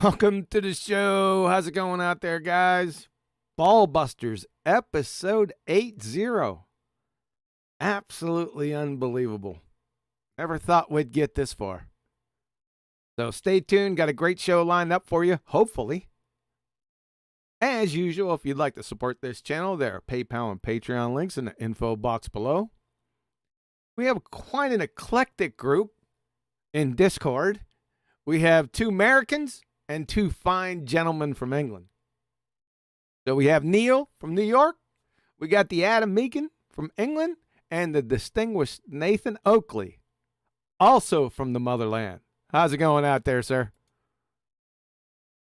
Welcome to the show. How's it going out there, guys? BALLBUSTERS, episode 80. Absolutely unbelievable. Never thought we'd get this far. So stay tuned. Got a great show lined up for you, hopefully. As usual, if you'd like to support this channel, there are PayPal and Patreon links in the info box below. We have quite an eclectic group in Discord. We have 2 Americans and 2 fine gentlemen from England. So we have Neil from New York, we got the Adam Meakin from England, and the distinguished Nathan Oakley, also from the motherland. How's it going out there, sir?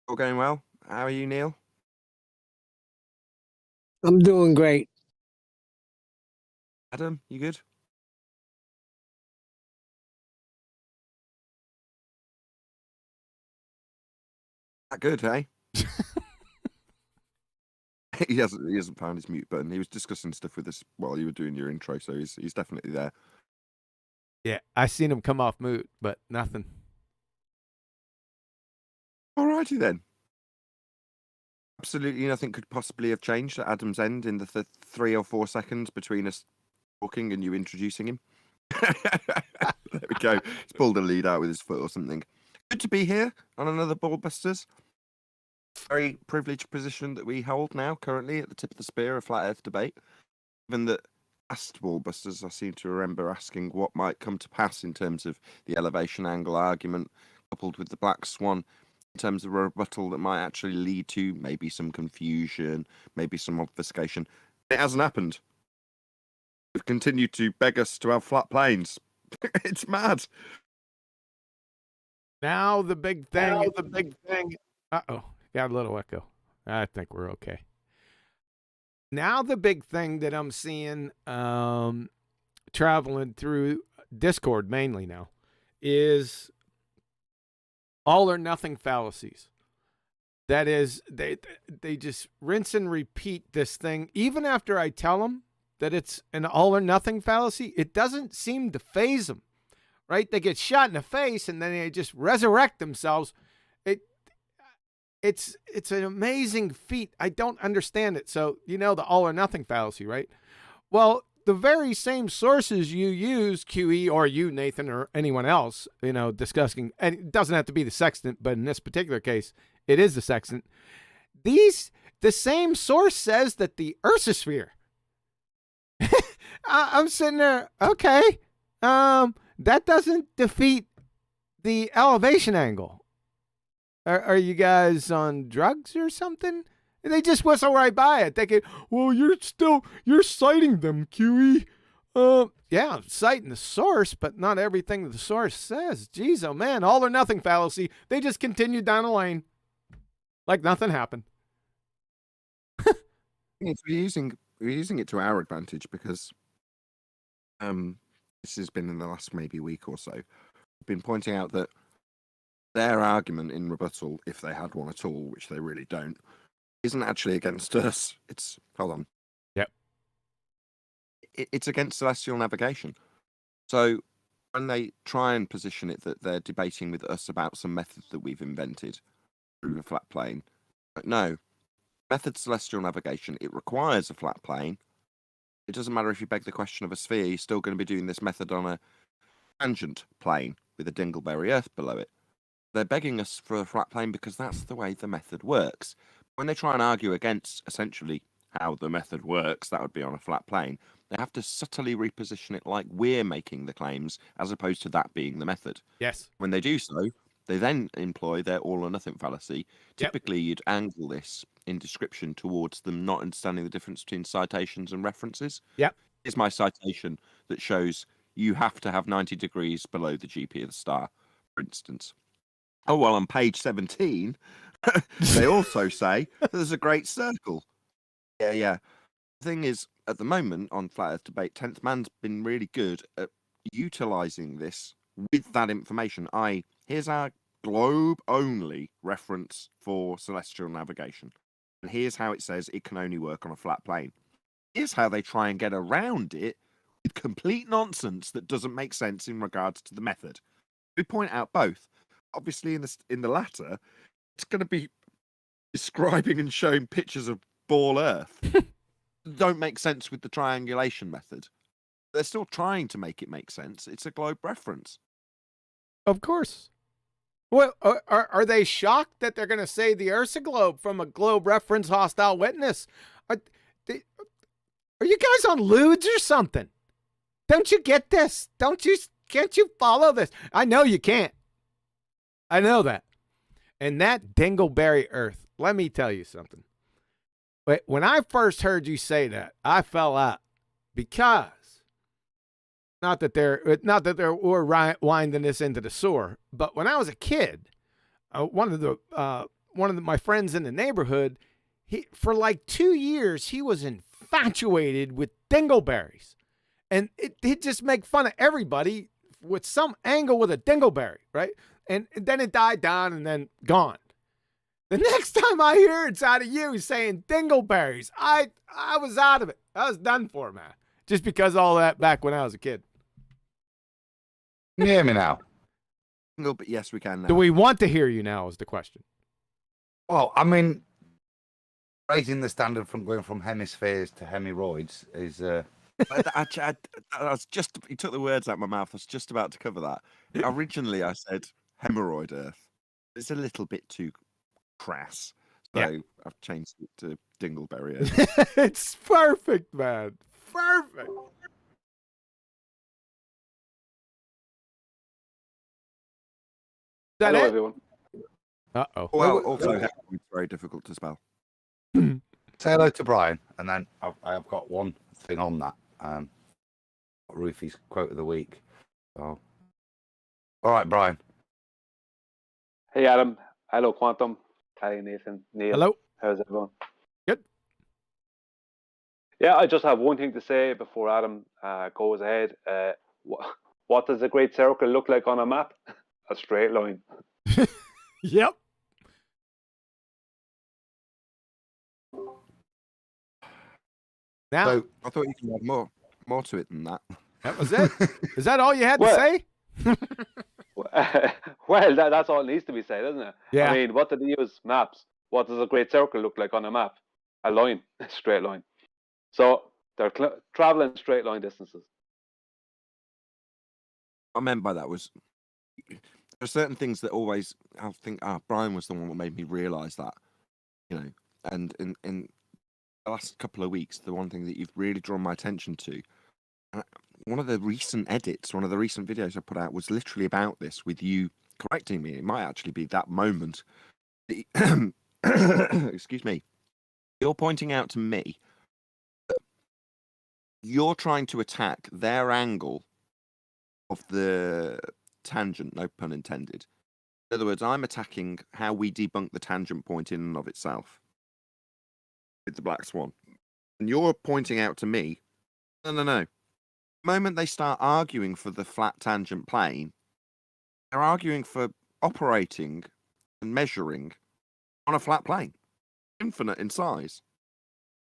All going well. How are you, Neil? I'm doing great. Adam, you good? That good, hey? He hasn't found his mute button. He was discussing stuff with us while you were doing your intro, so he's definitely there. Yeah, I seen him come off mute, but nothing. Alrighty then. Absolutely nothing could possibly have changed at Adam's end in the 3 or 4 seconds between us talking and you introducing him. There we go. He's pulled a lead out with his foot or something. Good to be here on another Ballbusters. Very privileged position that we hold now, currently at the tip of the spear of flat Earth debate. Given that past Ballbusters, I seem to remember asking what might come to pass in terms of the elevation angle argument, coupled with the black swan, in terms of a rebuttal that might actually lead to maybe some confusion, maybe some obfuscation. It hasn't happened. They've continued to beg us to have flat planes. It's mad. Now the big thing. Uh-oh, got a little echo. I think we're okay. Now the big thing that I'm seeing traveling through Discord mainly now is all or nothing fallacies. That is, they just rinse and repeat this thing. Even after I tell them that it's an all or nothing fallacy, it doesn't seem to faze them, right? They get shot in the face and then they just resurrect themselves. It's an amazing feat. I don't understand it. So, you know, the all or nothing fallacy, right? Well, the very same sources you use, QE, or you, Nathan, or anyone else, you know, discussing, and it doesn't have to be the sextant, but in this particular case, it is the sextant. The same source says that the Earth's a sphere. I'm sitting there, okay, that doesn't defeat the elevation angle. Are you guys on drugs or something? They just whistle right by it. They go, well, you're citing them, QE. Yeah, I'm citing the source, but not everything the source says. Jeez, oh man, all or nothing fallacy. They just continue down the lane like nothing happened. We're using it to our advantage because this has been in the last maybe week or so. I've been pointing out that their argument in rebuttal, if they had one at all, which they really don't, isn't actually against us. It's hold on. Yep. It's against celestial navigation. So when they try and position it that they're debating with us about some method that we've invented through a flat plane, but no. Method celestial navigation, it requires a flat plane. It doesn't matter if you beg the question of a sphere, you're still going to be doing this method on a tangent plane with a dingleberry Earth below it. They're begging us for a flat plane because that's the way the method works. When they try and argue against essentially how the method works, that would be on a flat plane, they have to subtly reposition it like we're making the claims as opposed to that being the method. Yes. When they do so, they then employ their all or nothing fallacy. Typically, you'd angle this in description towards them not understanding the difference between citations and references. Yep. Here's my citation that shows you have to have 90 degrees below the GP of the star, for instance. Oh, well, on page 17, they also say there's a great circle. Yeah. The thing is, at the moment on Flat Earth Debate, 10th Man's been really good at utilising this with that information. Here's our globe-only reference for celestial navigation. And here's how it says it can only work on a flat plane. Here's how they try and get around it with complete nonsense that doesn't make sense in regards to the method. We point out both. Obviously, in the latter, it's going to be describing and showing pictures of ball Earth don't make sense with the triangulation method. They're still trying to make it make sense. It's a globe reference. Of course. Well, are they shocked that they're going to say the Earth's a globe from a globe reference hostile witness? Are you guys on lewds or something? Don't you get this? Can't you follow this? I know you can't. I know that. And that dingleberry Earth, let me tell you something. When I first heard you say that, I fell out because not that we're winding this into the sewer, but when I was a kid, one of my friends in the neighborhood, for like 2 years he was infatuated with dingleberries, and he'd just make fun of everybody with some angle with a dingleberry, right? And then it died down and then gone. The next time I hear it's out of you saying dingleberries, I was out of it. I was done for, man. Just because of all that back when I was a kid. Can you hear me now? No, but yes, we can now. Do we want to hear you now is the question. Well, I mean, raising the standard from going from hemispheres to hemiroids is... I was just, you took the words out of my mouth. I was just about to cover that. Originally, I said hemorrhoid Earth. It's a little bit too crass. So Yeah. I've changed it to dingleberry Earth. It's perfect, man. Perfect. Is that Hello, it? everyone. Uh-oh. Well, also, it's very difficult to spell. Say hello to Brian, and then I've got one thing on that. Rufy's quote of the week. So, all right, Brian. Hey, Adam. Hello, Quantum. Hi, Nathan. Neil. Hello. How's everyone? Good. Yeah, I just have one thing to say before Adam goes ahead. What does a great circle look like on a map? A straight line. Yep. Now, So, I thought you could add more to it than that. that was it. Is that all you had to Well- say? Well, that's all it needs to be said, isn't it? Yeah. I mean, what did they use? Maps. What does a great circle look like on a map? A line, a straight line. So they're traveling straight line distances. What I meant by that was there are certain things that always I think Brian was the one that made me realise that, and in the last couple of weeks, the one thing that you've really drawn my attention to, one of the recent edits, one of the recent videos I put out was literally about this, with you correcting me. It might actually be that moment. Excuse me. You're pointing out to me that you're trying to attack their angle of the tangent, no pun intended. In other words, I'm attacking how we debunk the tangent point in and of itself with the black swan. And you're pointing out to me, no. The moment they start arguing for the flat tangent plane, they're arguing for operating and measuring on a flat plane, infinite in size.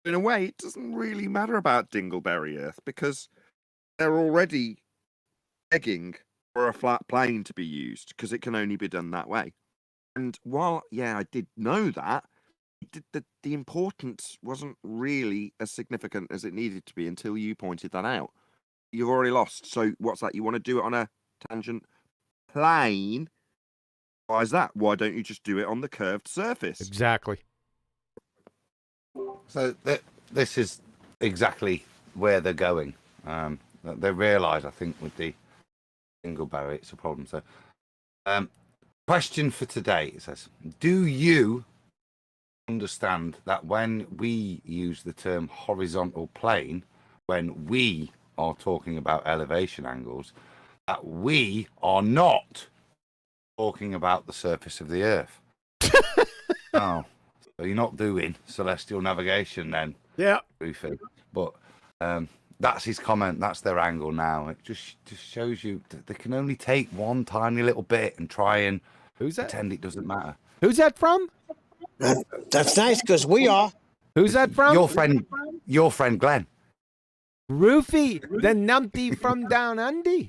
In a way, it doesn't really matter about Dingleberry Earth because they're already begging for a flat plane to be used because it can only be done that way. And while, I did know that, the importance wasn't really as significant as it needed to be until you pointed that out. You've already lost. So what's that? You want to do it on a tangent plane? Why is that? Why don't you just do it on the curved surface? Exactly. So this is exactly where they're going. They realise, I think, with the dingleberry, it's a problem. So, question for today, it says, do you understand that when we use the term horizontal plane, when we are talking about elevation angles, that we are not talking about the surface of the Earth? Oh, so you're not doing celestial navigation then? Yeah. Rufy. But that's his comment. That's their angle now. It just shows you that they can only take one tiny little bit and try and Who's that? pretend it doesn't matter. Who's that from? That's nice because we are. Who's that from? Your friend Glenn. Rufy, the numpty from down under.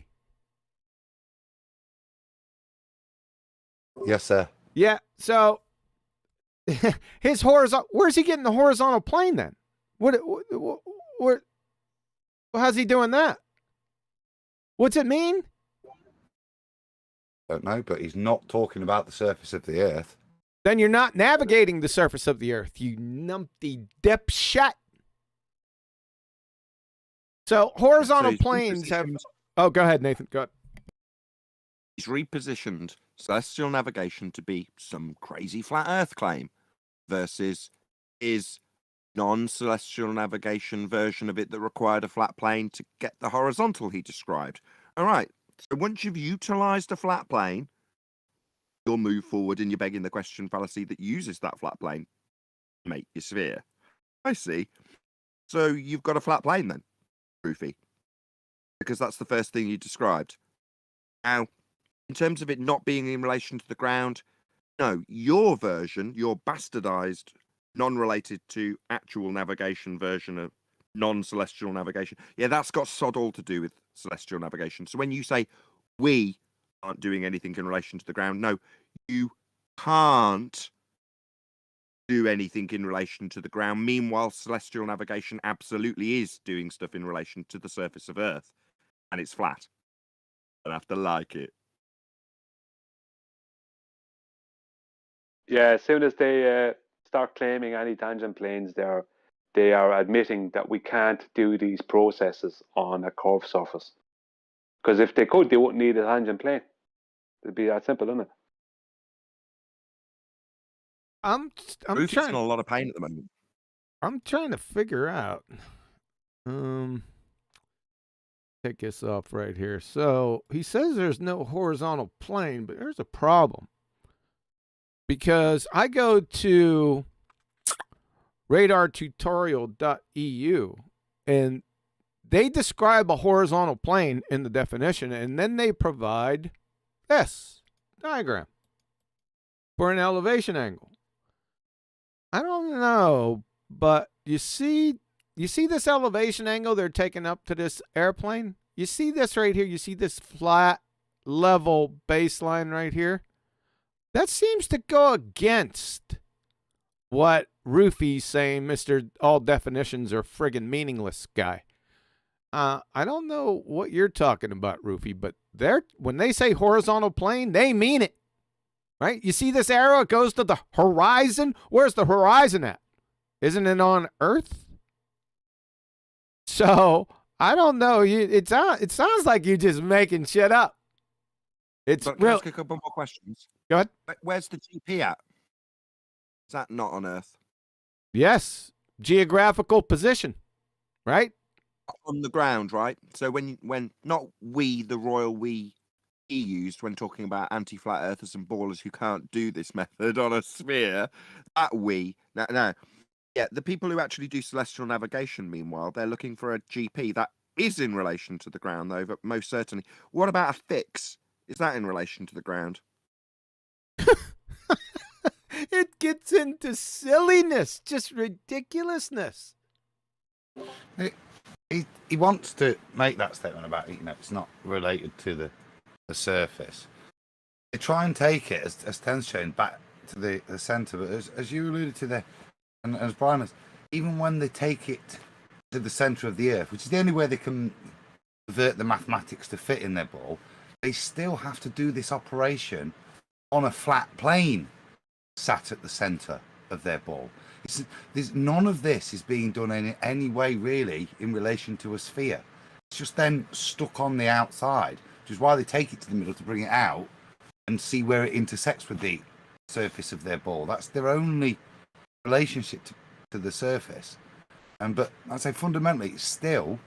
Yes, sir. Yeah. So his horizontal. Where's he getting the horizontal plane then? What how's he doing that? What's it mean? Don't know, but he's not talking about the surface of the Earth. Then you're not navigating the surface of the Earth, you numpty dipshit. So horizontal he's planes have. repositioned- Oh, go ahead, Nathan. Go ahead. He's repositioned celestial navigation to be some crazy flat Earth claim versus his non-celestial navigation version of it that required a flat plane to get the horizontal he described. All right. So once you've utilized a flat plane, you'll move forward and you're begging the question fallacy that uses that flat plane to make your sphere. I see. So you've got a flat plane then, Roofy, because that's the first thing you described. Now, in terms of it not being in relation to the ground, no, your version, your bastardized, non-related to actual navigation version of non-celestial navigation, yeah, that's got sod all to do with celestial navigation. So when you say we aren't doing anything in relation to the ground, no, you can't do anything in relation to the ground. Meanwhile, celestial navigation absolutely is doing stuff in relation to the surface of Earth, and it's flat. I'd have to like it. Yeah, as soon as they start claiming any tangent planes, they are admitting that we can't do these processes on a curved surface. Because if they could, they wouldn't need a tangent plane. It'd be that simple, isn't it? I'm Roofy's trying. in a lot of pain at the moment. I'm trying to figure out. Take this off right here. So he says there's no horizontal plane, but there's a problem. Because I go to radartutorial.eu and they describe a horizontal plane in the definition, and then they provide this diagram for an elevation angle. I don't know, but you see this elevation angle they're taking up to this airplane? You see this right here? You see this flat level baseline right here? That seems to go against what Roofy's saying, Mr. All Definitions are friggin' meaningless guy. I don't know what you're talking about, Roofy, but when they say horizontal plane, they mean it. Right? You see this arrow? It goes to the horizon. Where's the horizon at? Isn't it on Earth? So, I don't know. It sounds like you're just making shit up. It's But can I real. ask a couple more questions? Go ahead. Where's the GP at? Is that not on Earth? Yes. Geographical position. Right? On the ground, right? So when not we, the royal we, he used when talking about anti-flat earthers and ballers who can't do this method on a sphere, that we, no, yeah, the people who actually do celestial navigation, meanwhile, they're looking for a GP that is in relation to the ground, though, but most certainly. What about a fix? Is that in relation to the ground? It gets into silliness, just ridiculousness. He wants to make that statement about, it's not related to the surface. They try and take it, as Ten's shown, back to the centre, but as you alluded to there, and as Brian was, even when they take it to the centre of the Earth, which is the only way they can convert the mathematics to fit in their ball, they still have to do this operation on a flat plane sat at the centre of their ball. None of this is being done in any way really in relation to a sphere. It's just then stuck on the outside, which is why they take it to the middle to bring it out and see where it intersects with the surface of their ball. That's their only relationship to the surface. But I'd say fundamentally, it's still,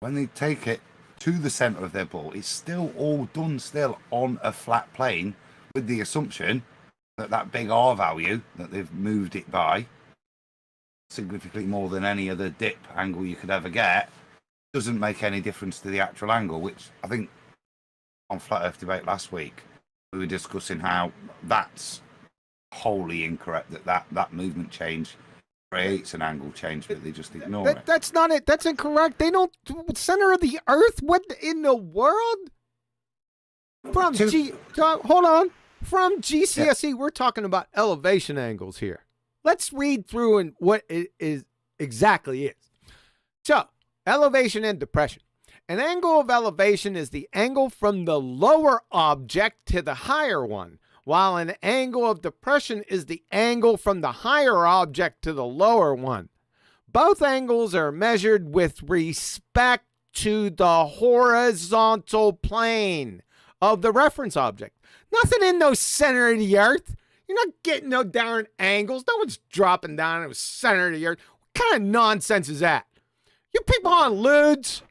when they take it to the centre of their ball, it's still all done still on a flat plane with the assumption that big R value that they've moved it by, significantly more than any other dip angle you could ever get, doesn't make any difference to the actual angle, which I think on Flat Earth Debate last week, we were discussing how that's wholly incorrect, that movement change creates an angle change, but they just ignore it. That's not it. That's incorrect. They don't. Center of the Earth? What in the world? Hold on. From GCSE, we're talking about elevation angles here. let's read through and what it is exactly is. So, elevation and depression. An angle of elevation is the angle from the lower object to the higher one, while an angle of depression is the angle from the higher object to the lower one. Both angles are measured with respect to the horizontal plane of the reference object. Nothing in no center of the earth. You're not getting no darn angles. No one's dropping down in the center of the earth. What kind of nonsense is that? You people on Lieu's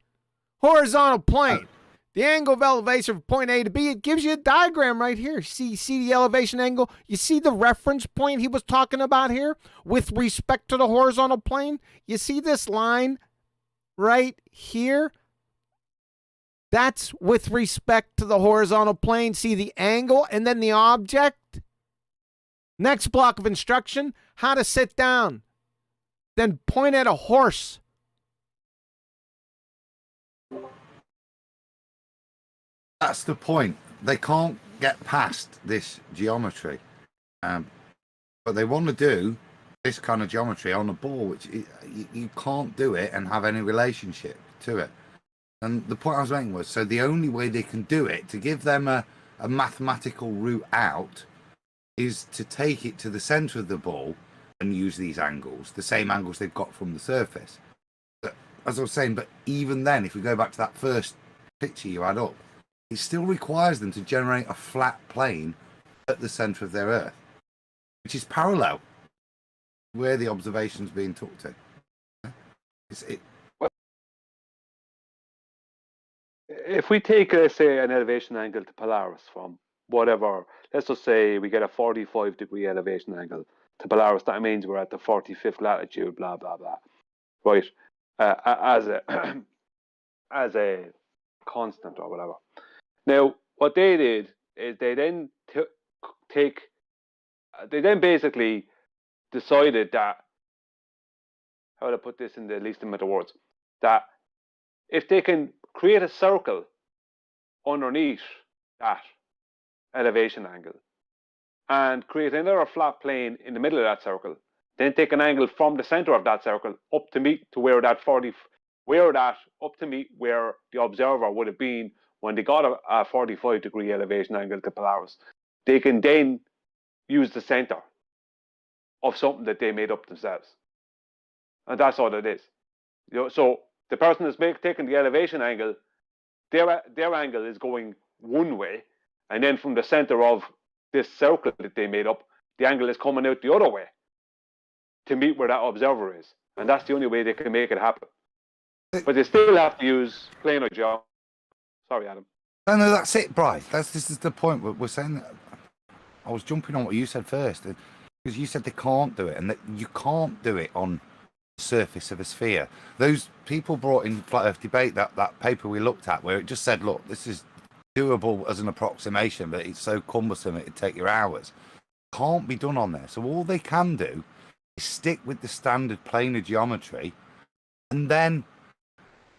horizontal plane. The angle of elevation from point A to B, it gives you a diagram right here. See the elevation angle? You see the reference point he was talking about here with respect to the horizontal plane? You see this line right here? That's with respect to the horizontal plane. See the angle and then the object? Next block of instruction, how to sit down. Then point at a horse. That's the point. They can't get past this geometry. But they want to do this kind of geometry on a ball, which you can't do it and have any relationship to it. And the point I was making was, so the only way they can do it, to give them a mathematical route out, is to take it to the center of the ball and use these angles, the same angles they've got from the surface. But, as I was saying, but even then, if we go back to that first picture you had up, it still requires them to generate a flat plane at the center of their Earth, which is parallel where the observation's being took to. If we take, let's say, an elevation angle to Polaris from whatever, let's just say we get a 45-degree elevation angle to Polaris, that means we're at the 45th latitude, blah, blah, blah, right? As a constant or whatever. Now, what they did is they then basically decided that, how to put this in the least amount of words, that if they can create a circle underneath that elevation angle and create another flat plane in the middle of that circle, then take an angle from the center of that circle up to meet to where the observer would have been when they got a 45-degree elevation angle to Polaris. They can then use the center of something that they made up themselves. And that's all it is. You know, so the person that's taking the elevation angle, their angle is going one way, and then from the center of this circle that they made up, the angle is coming out the other way to meet where that observer is. And that's the only way they can make it happen. But they still have to use planar geometry. Sorry, Adam. No, that's it, Bryce. This is the point. We're saying that. I was jumping on what you said first, because you said they can't do it, and that you can't do it on the surface of a sphere. Those people brought in Flat Earth Debate that paper we looked at, where it just said, look, this is doable as an approximation, but it's so cumbersome it'd take you hours. Can't be done on there. So all they can do is stick with the standard planar geometry, and then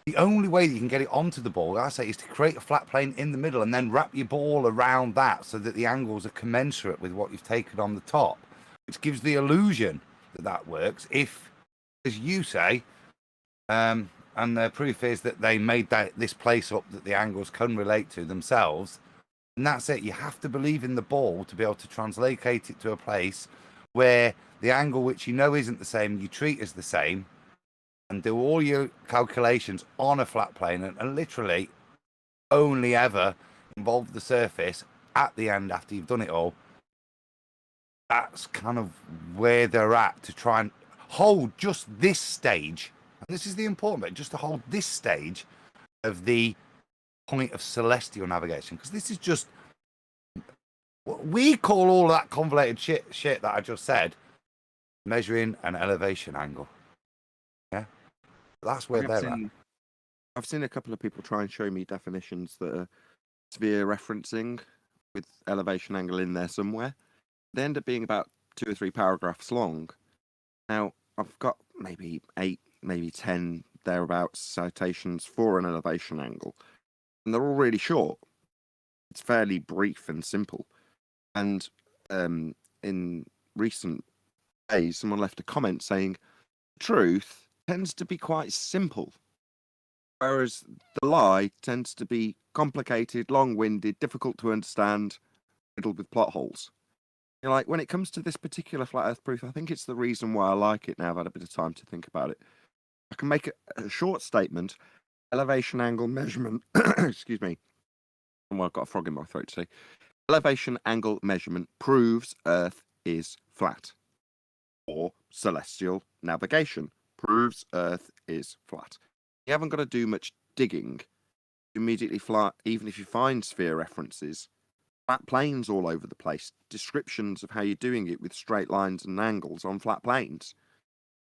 the only way that you can get it onto the ball, like I say, is to create a flat plane in the middle and then wrap your ball around that so that the angles are commensurate with what you've taken on the top, which gives the illusion that works. If, as you say, and the proof is that they made this place up that the angles can relate to themselves, and that's it. You have to believe in the ball to be able to translocate it to a place where the angle, which you know isn't the same, you treat as the same, and do all your calculations on a flat plane, and literally only ever involve the surface at the end after you've done it all. That's kind of where they're at, to try and hold just this stage. And this is the important bit, just to hold this stage of the point of celestial navigation, because this is just what we call all that convoluted shit that I just said, measuring an elevation angle. Yeah, that's where they're at. I've seen a couple of people try and show me definitions that are sphere referencing with elevation angle in there somewhere. They end up being about 2 or 3 paragraphs long. Now, I've got maybe 8, maybe 10 thereabouts citations for an elevation angle, and they're all really short. It's fairly brief and simple. And in recent days, someone left a comment saying, truth tends to be quite simple, whereas the lie tends to be complicated, long-winded, difficult to understand, riddled with plot holes. You know, like, when it comes to this particular flat earth proof, I think it's the reason why I like it now. I've had a bit of time to think about it. I can make a short statement, elevation angle measurement, excuse me. Well, I've got a frog in my throat today. Elevation angle measurement proves Earth is flat. Or celestial navigation proves Earth is flat. You haven't got to do much digging. You immediately fly, even if you find sphere references, flat planes all over the place, descriptions of how you're doing it with straight lines and angles on flat planes.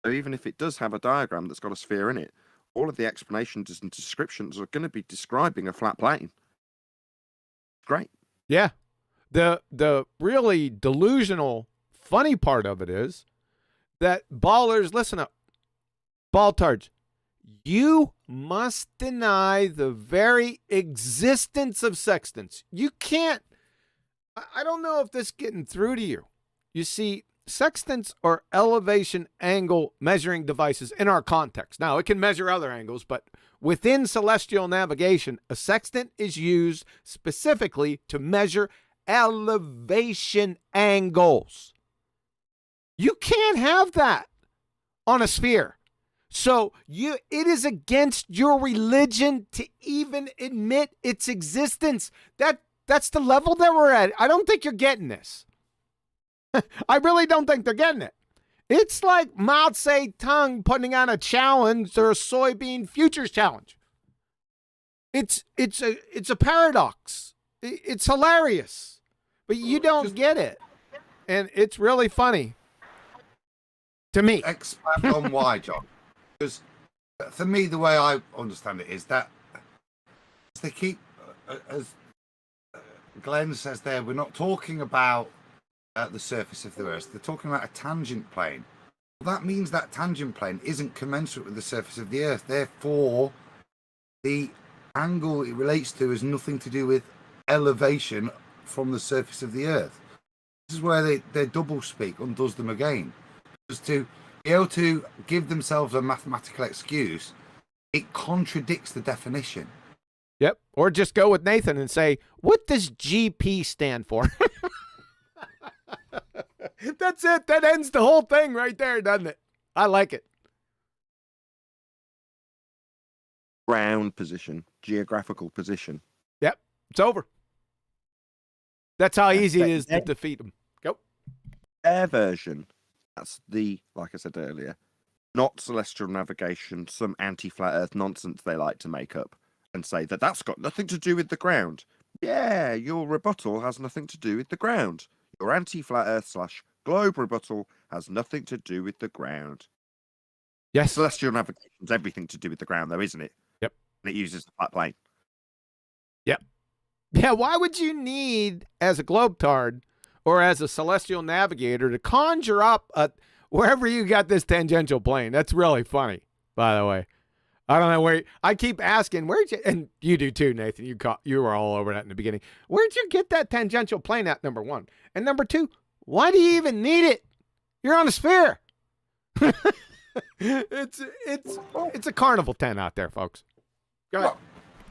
So even if it does have a diagram that's got a sphere in it, all of the explanations and descriptions are going to be describing a flat plane. Great. Yeah. The really delusional, funny part of it is that ballers, listen up, balltards, you must deny the very existence of sextants. You can't, I don't know if this is getting through to you. You see, sextants are elevation angle measuring devices in our context. Now, it can measure other angles, but within celestial navigation, a sextant is used specifically to measure elevation angles. You can't have that on a sphere. So it is against your religion to even admit its existence. That's the level that we're at. I don't think you're getting this. I really don't think they're getting it. It's like Mao Zedong putting on a challenge or a soybean futures challenge. It's a paradox. It's hilarious, but you don't get it, and it's really funny to me. Expand on why, John. Because for me, the way I understand it is that they keep, as Glenn says there, we're not talking about the surface of the Earth. They're talking about a tangent plane. Well, that means that tangent plane isn't commensurate with the surface of the Earth. Therefore, the angle it relates to has nothing to do with elevation from the surface of the Earth. This is where their double speak undoes them again. Because to be able to give themselves a mathematical excuse, it contradicts the definition. Yep. Or just go with Nathan and say, what does GP stand for? That's it. That ends the whole thing right there, doesn't it? I like it. Ground position, geographical position. Yep. It's over. That's how easy it is to defeat them. Go. Their version, that's the, like I said earlier, not celestial navigation, some anti-flat earth nonsense they like to make up and say that that's got nothing to do with the ground. Yeah, your rebuttal has nothing to do with the ground. Your anti-flat earth / globe rebuttal has nothing to do with the ground. Yes. Celestial navigation has everything to do with the ground, though, isn't it? Yep. And it uses a flat plane. Yep. Yeah, why would you need, as a globetard or as a celestial navigator, to conjure up wherever you got this tangential plane? That's really funny, by the way. I don't know where. I keep asking, where'd you, and you do too, Nathan. You were all over that in the beginning. Where'd you get that tangential plane at, number one? And number two, why do you even need it? You're on a sphere. It's a carnival tent out there, folks. Go ahead.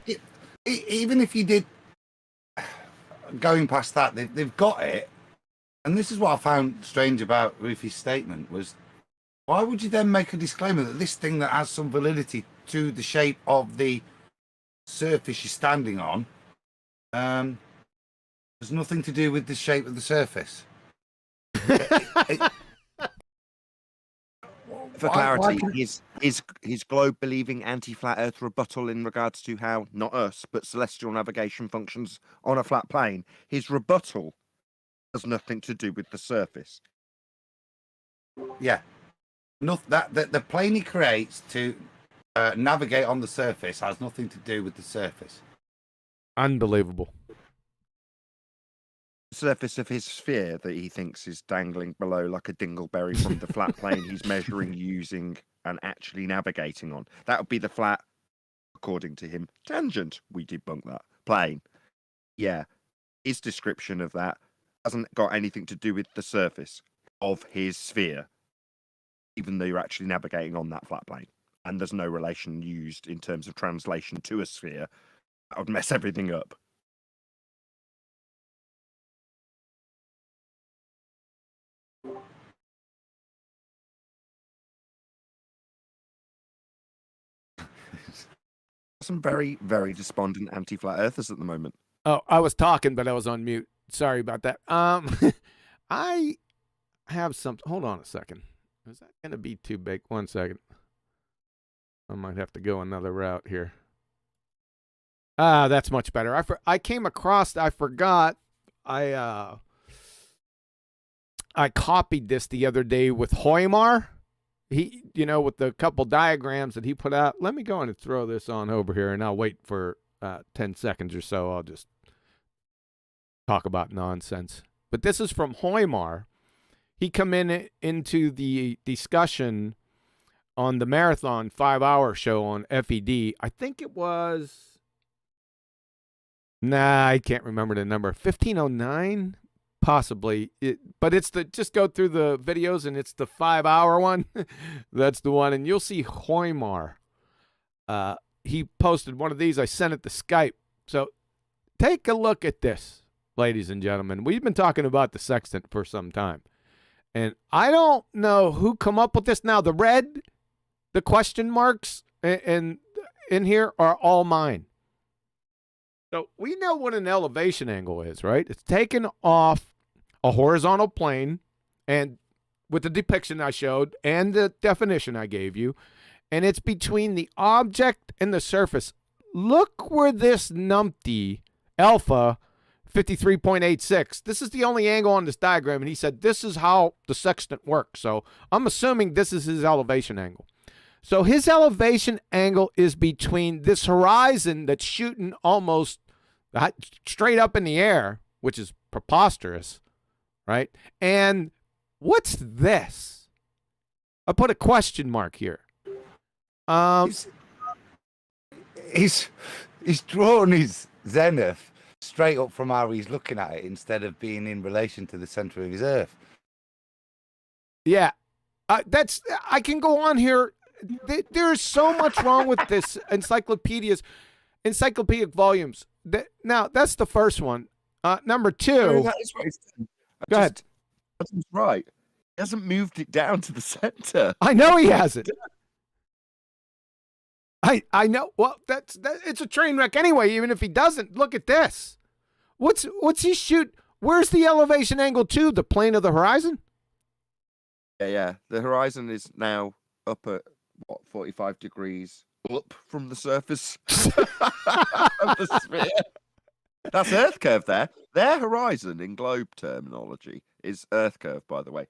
Well, even if you did, going past that, they've got it. And this is what I found strange about Rufy's statement was, why would you then make a disclaimer that this thing that has some validity to the shape of the surface you're standing on has nothing to do with the shape of the surface? For clarity, his globe-believing anti-flat Earth rebuttal in regards to how, not us, but celestial navigation functions on a flat plane, his rebuttal has nothing to do with the surface. Yeah. The plane he creates to navigate on the surface has nothing to do with the surface. Unbelievable. Surface of his sphere that he thinks is dangling below like a dingleberry from the flat plane he's measuring, using, and actually navigating on. That would be the flat, according to him, tangent. We debunk that. Plane. Yeah. His description of that hasn't got anything to do with the surface of his sphere. even though you're actually navigating on that flat plane. And there's no relation used in terms of translation to a sphere. That would mess everything up. Some very, very despondent anti-flat earthers at the moment. Oh, I was talking, but I was on mute. Sorry about that. I have some. Hold on a second. Is that going to be too big? 1 second. I might have to go another route here. That's much better. I came across. I forgot. I copied this the other day with Hoymar. He, with the couple diagrams that he put out. Let me go and throw this on over here, and I'll wait for 10 seconds or so. I'll just talk about nonsense. But this is from Hoymar. He come into the discussion on the Marathon 5-hour show on FED. I think it was, I can't remember the number. 1509, possibly. But it's just go through the videos, and it's the 5-hour one. That's the one, and you'll see Hoymar. He posted one of these. I sent it to Skype. So take a look at this, ladies and gentlemen. We've been talking about the sextant for some time. And I don't know who come up with this. Now, the red, the question marks and in here are all mine. So we know what an elevation angle is, right? It's taken off a horizontal plane, and with the depiction I showed and the definition I gave you, and it's between the object and the surface. Look where this numpty, alpha 53.86, this is the only angle on this diagram, and he said this is how the sextant works. So I'm assuming this is his elevation angle. So his elevation angle is between this horizon that's shooting almost straight up in the air, which is preposterous, right? And what's this? I put a question mark here. He's drawn his zenith straight up from how he's looking at it instead of being in relation to the center of his Earth. Yeah, I can go on here. There's so much wrong with this encyclopedic volumes. Now, that's the first one. Number two. That is what he's done. Go ahead. That's right. He hasn't moved it down to the center. I know he hasn't. I know. Well, it's a train wreck anyway. Even if he doesn't, look at this. What's he shoot? Where's the elevation angle to? The plane of the horizon? Yeah. The horizon is now up at 45 degrees up from the surface of the sphere. That's Earth curve there. Their horizon in globe terminology is Earth curve, by the way.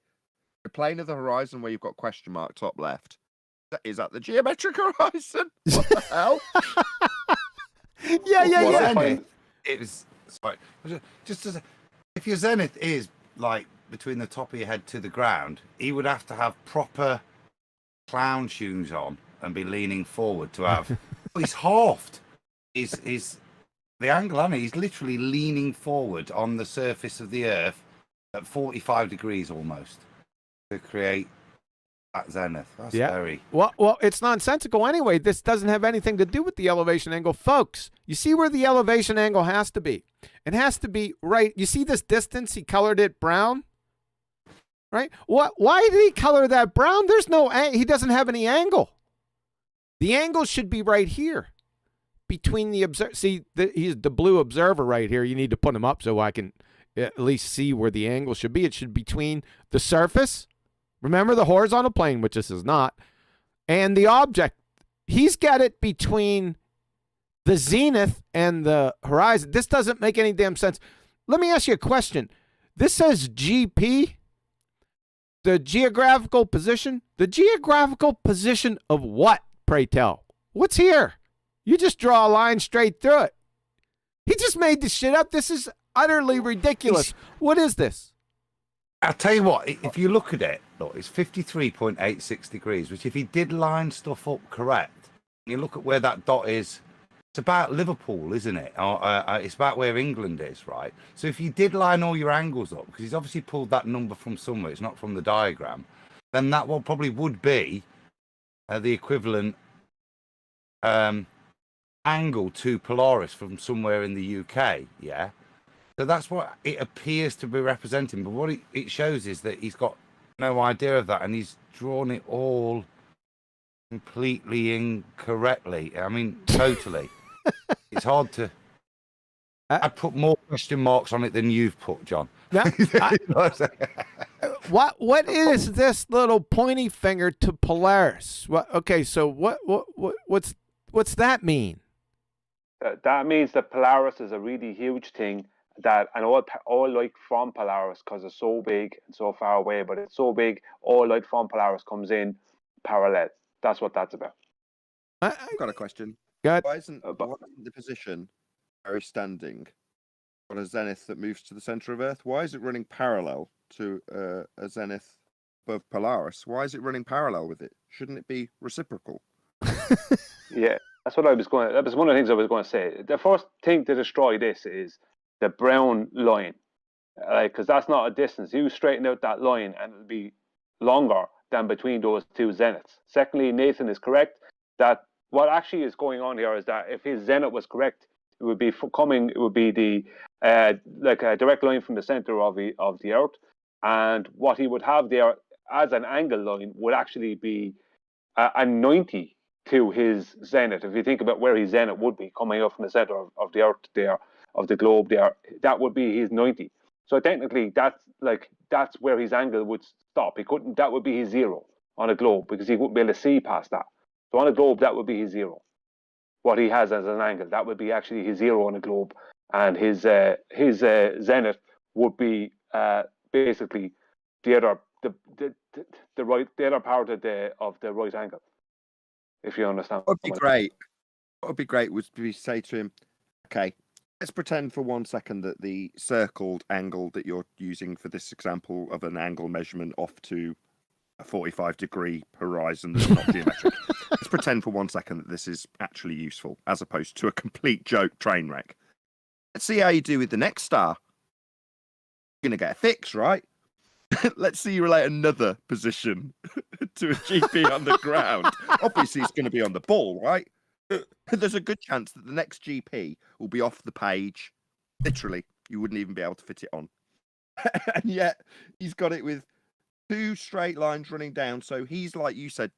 The plane of the horizon where you've got question mark top left. Is that the geometric horizon? What the hell? Yeah. It was sorry. Just as if your zenith is like between the top of your head to the ground, he would have to have proper clown shoes on and be leaning forward to have. He's halved. He's the angle on it. He's literally leaning forward on the surface of the Earth at 45 degrees almost to create that zenith. That's very well. It's nonsensical anyway. This doesn't have anything to do with the elevation angle, folks. You see where the elevation angle has to be? It has to be right. You see this distance? He colored it brown, right? Why did he color that brown? There's no. He doesn't have any angle. The angle should be right here, between the observer. See, he's the blue observer right here. You need to put him up so I can at least see where the angle should be. It should be between the surface. Remember the horizontal plane, which this is not, and the object. He's got it between the zenith and the horizon. This doesn't make any damn sense. Let me ask you a question. This says GP, the geographical position. The geographical position of what, pray tell? What's here? You just draw a line straight through it. He just made this shit up. This is utterly ridiculous. What is this? I'll tell you what, if you look at it, look, it's 53.86 degrees, which if he did line stuff up correct, you look at where that dot is, it's about Liverpool, isn't it? Or, it's about where England is, right? So if you did line all your angles up, because he's obviously pulled that number from somewhere, it's not from the diagram, then that probably would be the equivalent angle to Polaris from somewhere in the UK. Yeah. So that's what it appears to be representing. But what it shows is that he's got no idea of that, and he's drawn it all completely incorrectly. I mean, totally. It's hard to. I put more question marks on it than you've put, John. Now, what is this little pointy finger to Polaris? Okay, so what's that mean? That means that Polaris is a really huge thing. That and all light from Polaris, because it's so big and so far away, but it's so big, all light from Polaris comes in parallel. That's what that's about. I've got a question. Good. Why isn't the position where he's standing on a zenith that moves to the center of Earth? Why is it running parallel to a zenith above Polaris? Why is it running parallel with it? Shouldn't it be reciprocal? Yeah, that's what I was going. That was one of the things I was going to say. The first thing to destroy this is the brown line, because that's not a distance. You straighten out that line, and it'll be longer than between those two zeniths. Secondly, Nathan is correct that what actually is going on here is that if his zenith was correct, it would be coming. It would be the like a direct line from the center of the Earth, and what he would have there as an angle line would actually be a 90 to his zenith. If you think about where his zenith would be coming up from the center of the Earth there, of the globe there, that would be his 90. So technically, that's where his angle would stop. He couldn't. That would be his zero on a globe, because he wouldn't be able to see past that. So on a globe, that would be his zero. What he has as an angle, that would be actually his zero on a globe, and his zenith would be basically the other part of the right angle. If you understand. What would be great? What would be great was to say to him, okay, let's pretend for 1 second that the circled angle that you're using for this example of an angle measurement off to a 45-degree horizon that's not geometric. Let's pretend for 1 second that this is actually useful, as opposed to a complete joke train wreck. Let's see how you do with the next star. You're going to get a fix, right? Let's see you relate another position to a GP on the ground. Obviously, it's going to be on the ball, right? There's a good chance that the next GP will be off the page. Literally, you wouldn't even be able to fit it on. And yet, he's got it with two straight lines running down. So he's, like you said,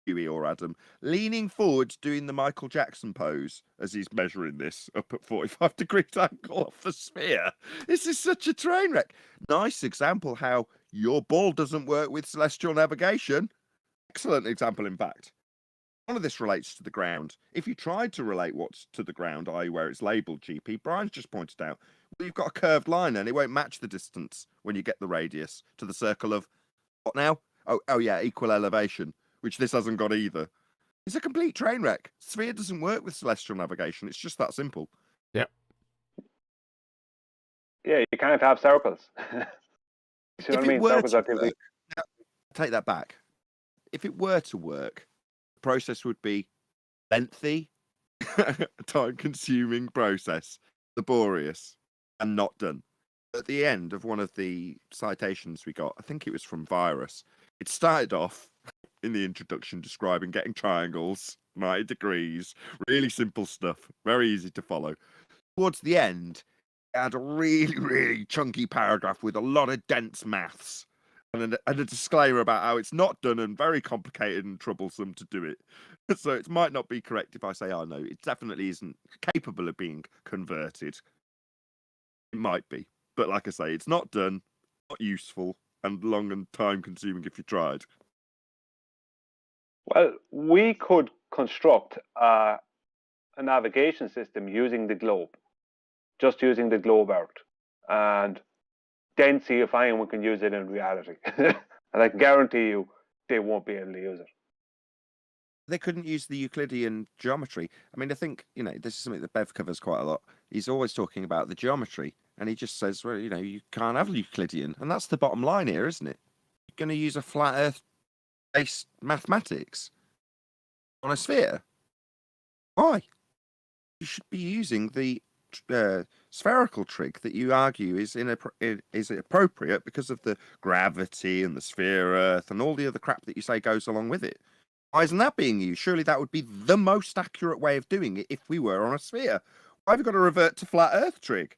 Huey or Adam, leaning forward, doing the Michael Jackson pose as he's measuring this up at 45 degrees angle off the sphere. This is such a train wreck. Nice example how your ball doesn't work with celestial navigation. Excellent example, in fact. None of this relates to the ground. If you tried to relate what's to the ground, i.e. where it's labelled GP, Brian's just pointed out, well, you've got a curved line and it won't match the distance when you get the radius to the circle of, what now? Oh yeah, equal elevation, which this hasn't got either. It's a complete train wreck. Sphere doesn't work with celestial navigation. It's just that simple. Yep. Yeah, you can't have circles. You see what I mean? Circles are typically... Take that back. If it were to work, the process would be lengthy, time-consuming process, laborious, and not done. At the end of one of the citations we got, I think it was from Virus, it started off in the introduction describing getting triangles, 90 degrees, really simple stuff, very easy to follow. Towards the end, it had a really, really chunky paragraph with a lot of dense maths and a disclaimer about how it's not done and very complicated and troublesome to do it. So it might not be correct if I say, oh no, it definitely isn't capable of being converted. It might be. But like I say, it's not done, not useful, and long and time-consuming if you tried. Well, we could construct a navigation system using the globe, just using the globe Earth, and then see if anyone can use it in reality. And I can guarantee you they won't be able to use it. They couldn't use the Euclidean geometry. I mean, I think, this is something that Bev covers quite a lot. He's always talking about the geometry, and he just says, well, you can't have Euclidean. And that's the bottom line here, isn't it? You're going to use a flat Earth-based mathematics on a sphere. Why? You should be using the spherical trig that you argue is appropriate because of the gravity and the sphere Earth and all the other crap that you say goes along with it. Why isn't that being used? Surely that would be the most accurate way of doing it if we were on a sphere. Why have we got to revert to flat Earth trig?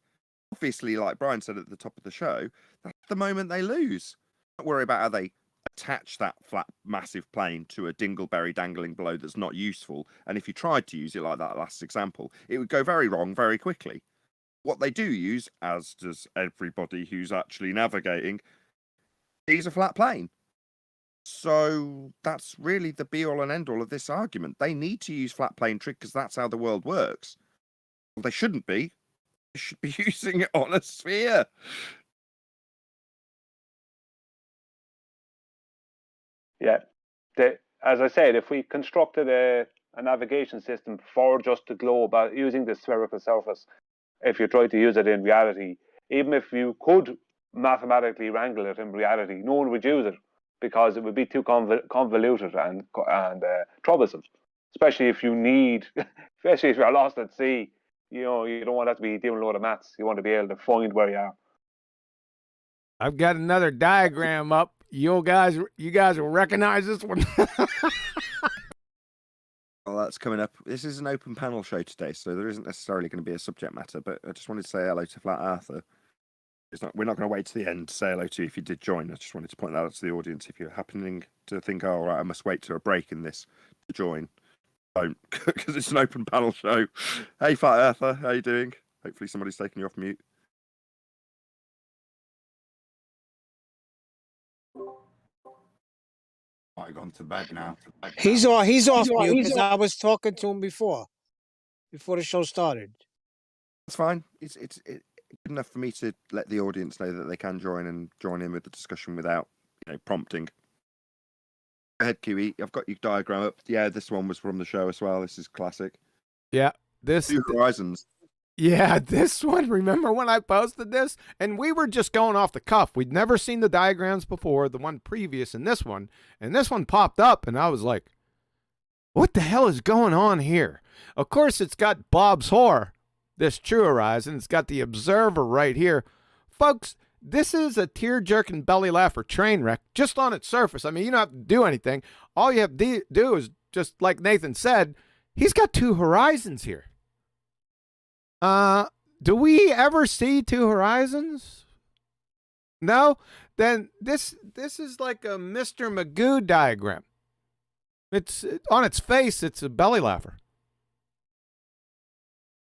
Obviously, like Brian said at the top of the show, that's the moment they lose. Don't worry about how they attach that flat, massive plane to a dingleberry dangling below that's not useful. And if you tried to use it like that last example, it would go very wrong very quickly. What they do use, as does everybody who's actually navigating, is a flat plane. So that's really the be-all and end-all of this argument. They need to use flat plane trig because that's how the world works. Well, they shouldn't be. They should be using it on a sphere. Yeah. As I said, if we constructed a navigation system for just the globe using the spherical surface, if you try to use it in reality, even if you could mathematically wrangle it in reality, no one would use it because it would be too convoluted and troublesome. Especially if especially if you're lost at sea, you don't want to have to be doing a load of maths. You want to be able to find where you are. I've got another diagram up. You guys will recognize this one. Well, that's coming up. This is an open panel show today, so there isn't necessarily going to be a subject matter, but I just wanted to say hello to Flat Earther. We're not going to wait to the end to say hello to you if you did join. I just wanted to point that out to the audience. If you're happening to think, oh, right, I must wait to a break in this to join, don't, because it's an open panel show. Hey, Flat Earther, how you doing? Hopefully somebody's taking you off mute. I've gone to bed now. He's off mute because I was talking to him before the show started. It's fine. It's good enough for me to let the audience know that they can join in with the discussion without prompting. Go ahead, QE. I've got your diagram up. Yeah, this one was from the show as well. This is classic. Yeah, this Two horizons. Yeah, this one. Remember when I posted this? And we were just going off the cuff. We'd never seen the diagrams before, the one previous and this one. And this one popped up, and I was like, what the hell is going on here? Of course, it's got Bob's Whore, this true horizon. It's got the observer right here. Folks, this is a tear-jerking belly laugher train wreck just on its surface. I mean, you don't have to do anything. All you have to do is, just like Nathan said, he's got two horizons here. Do we ever see two horizons? No? Then this is like a Mr. Magoo diagram. It's on its face, it's a belly laugher.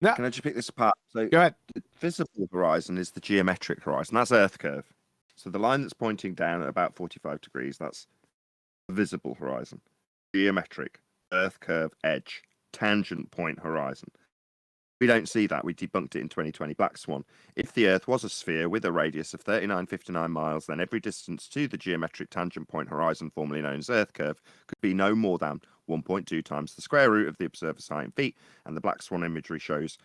Now, can I just pick this apart? So go ahead. The visible horizon is the geometric horizon. That's Earth curve. So the line that's pointing down at about 45 degrees, that's the visible horizon. Geometric, Earth curve, edge, tangent point horizon. We don't see that. We debunked it in 2020 Black Swan. If the Earth was a sphere with a radius of 3959 miles, then every distance to the geometric tangent point horizon, formerly known as Earth curve, could be no more than 1.2 times the square root of the observer's height in feet. And the Black Swan imagery shows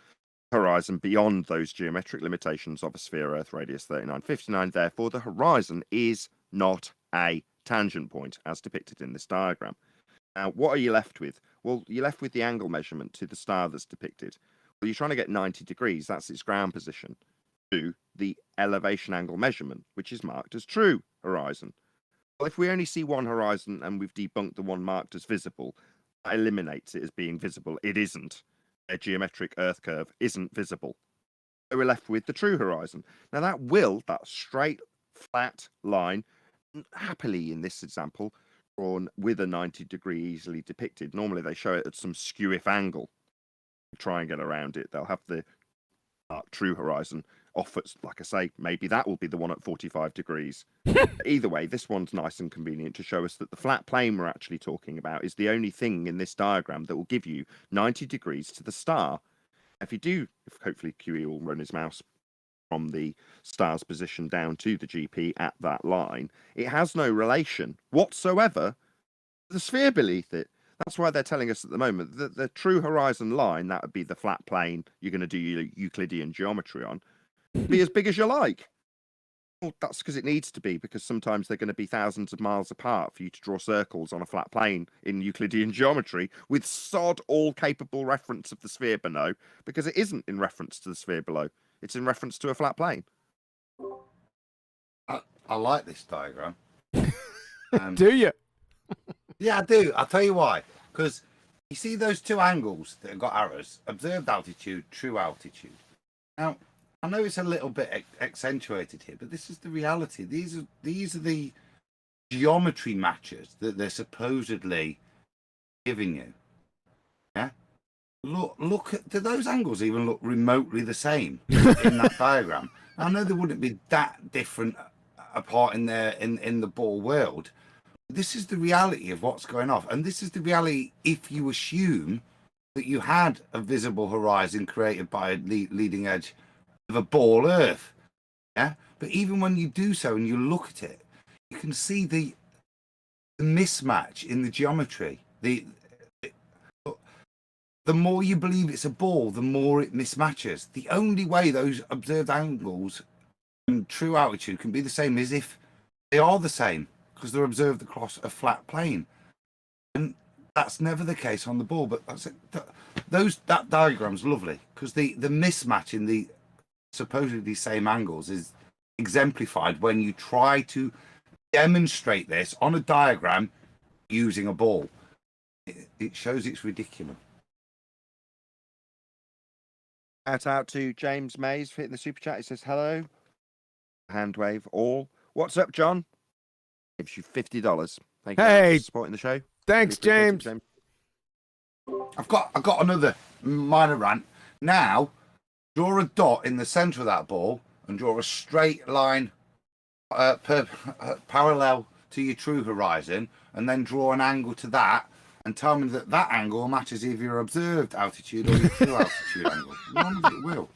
horizon beyond those geometric limitations of a sphere Earth radius 3959. Therefore, the horizon is not a tangent point, as depicted in this diagram. Now, what are you left with? Well, you're left with the angle measurement to the star that's depicted. Well, you're trying to get 90 degrees, that's its ground position, to the elevation angle measurement, which is marked as true horizon. Well, if we only see one horizon and we've debunked the one marked as visible, that eliminates it as being visible. It isn't. A geometric Earth curve isn't visible. So we're left with the true horizon. Now that straight, flat line, happily in this example, drawn with a 90 degree easily depicted. Normally they show it at some skew-if angle. Try and get around it. They'll have the true horizon off at, like I say, maybe that will be the one at 45 degrees. Either way, this one's nice and convenient to show us that the flat plane we're actually talking about is the only thing in this diagram that will give you 90 degrees to the star. If hopefully QE will run his mouse from the star's position down to the GP at that line, it has no relation whatsoever to the sphere beneath it. That's why they're telling us at the moment that the true horizon line, that would be the flat plane you're going to do your Euclidean geometry on, be as big as you like. Well, that's because it needs to be, because sometimes they're going to be thousands of miles apart for you to draw circles on a flat plane in Euclidean geometry with sod all capable reference of the sphere below, because it isn't in reference to the sphere below. It's in reference to a flat plane. I like this diagram. Do you? Yeah, I do. I'll tell you why. Because you see those two angles that have got arrows: observed altitude, true altitude. Now, I know it's a little bit accentuated here, but this is the reality. These are the geometry matches that they're supposedly giving you. Yeah. Look at, do those angles even look remotely the same in that diagram? I know they wouldn't be that different apart in the ball world. This is the reality of what's going on, and this is the reality if you assume that you had a visible horizon created by a leading edge of a ball Earth. Yeah, but even when you do so and you look at it, you can see the mismatch in the geometry. The more you believe it's a ball, the more it mismatches. The only way those observed angles and true altitude can be the same is if they are the same, because they're observed across a flat plane. And that's never the case on the ball. But that's it. That diagram's lovely, because the mismatch in the supposedly same angles is exemplified when you try to demonstrate this on a diagram using a ball. It shows it's ridiculous. Out to James Mays for hitting the super chat. He says hello. Hand wave all. What's up, John? Gives you $50. Thank you for supporting the show. Thanks, Really James. James. I've got another minor rant. Now, draw a dot in the centre of that ball and draw a straight line parallel to your true horizon, and then draw an angle to that, and tell me that that angle matches either your observed altitude or your true altitude angle. None of it will.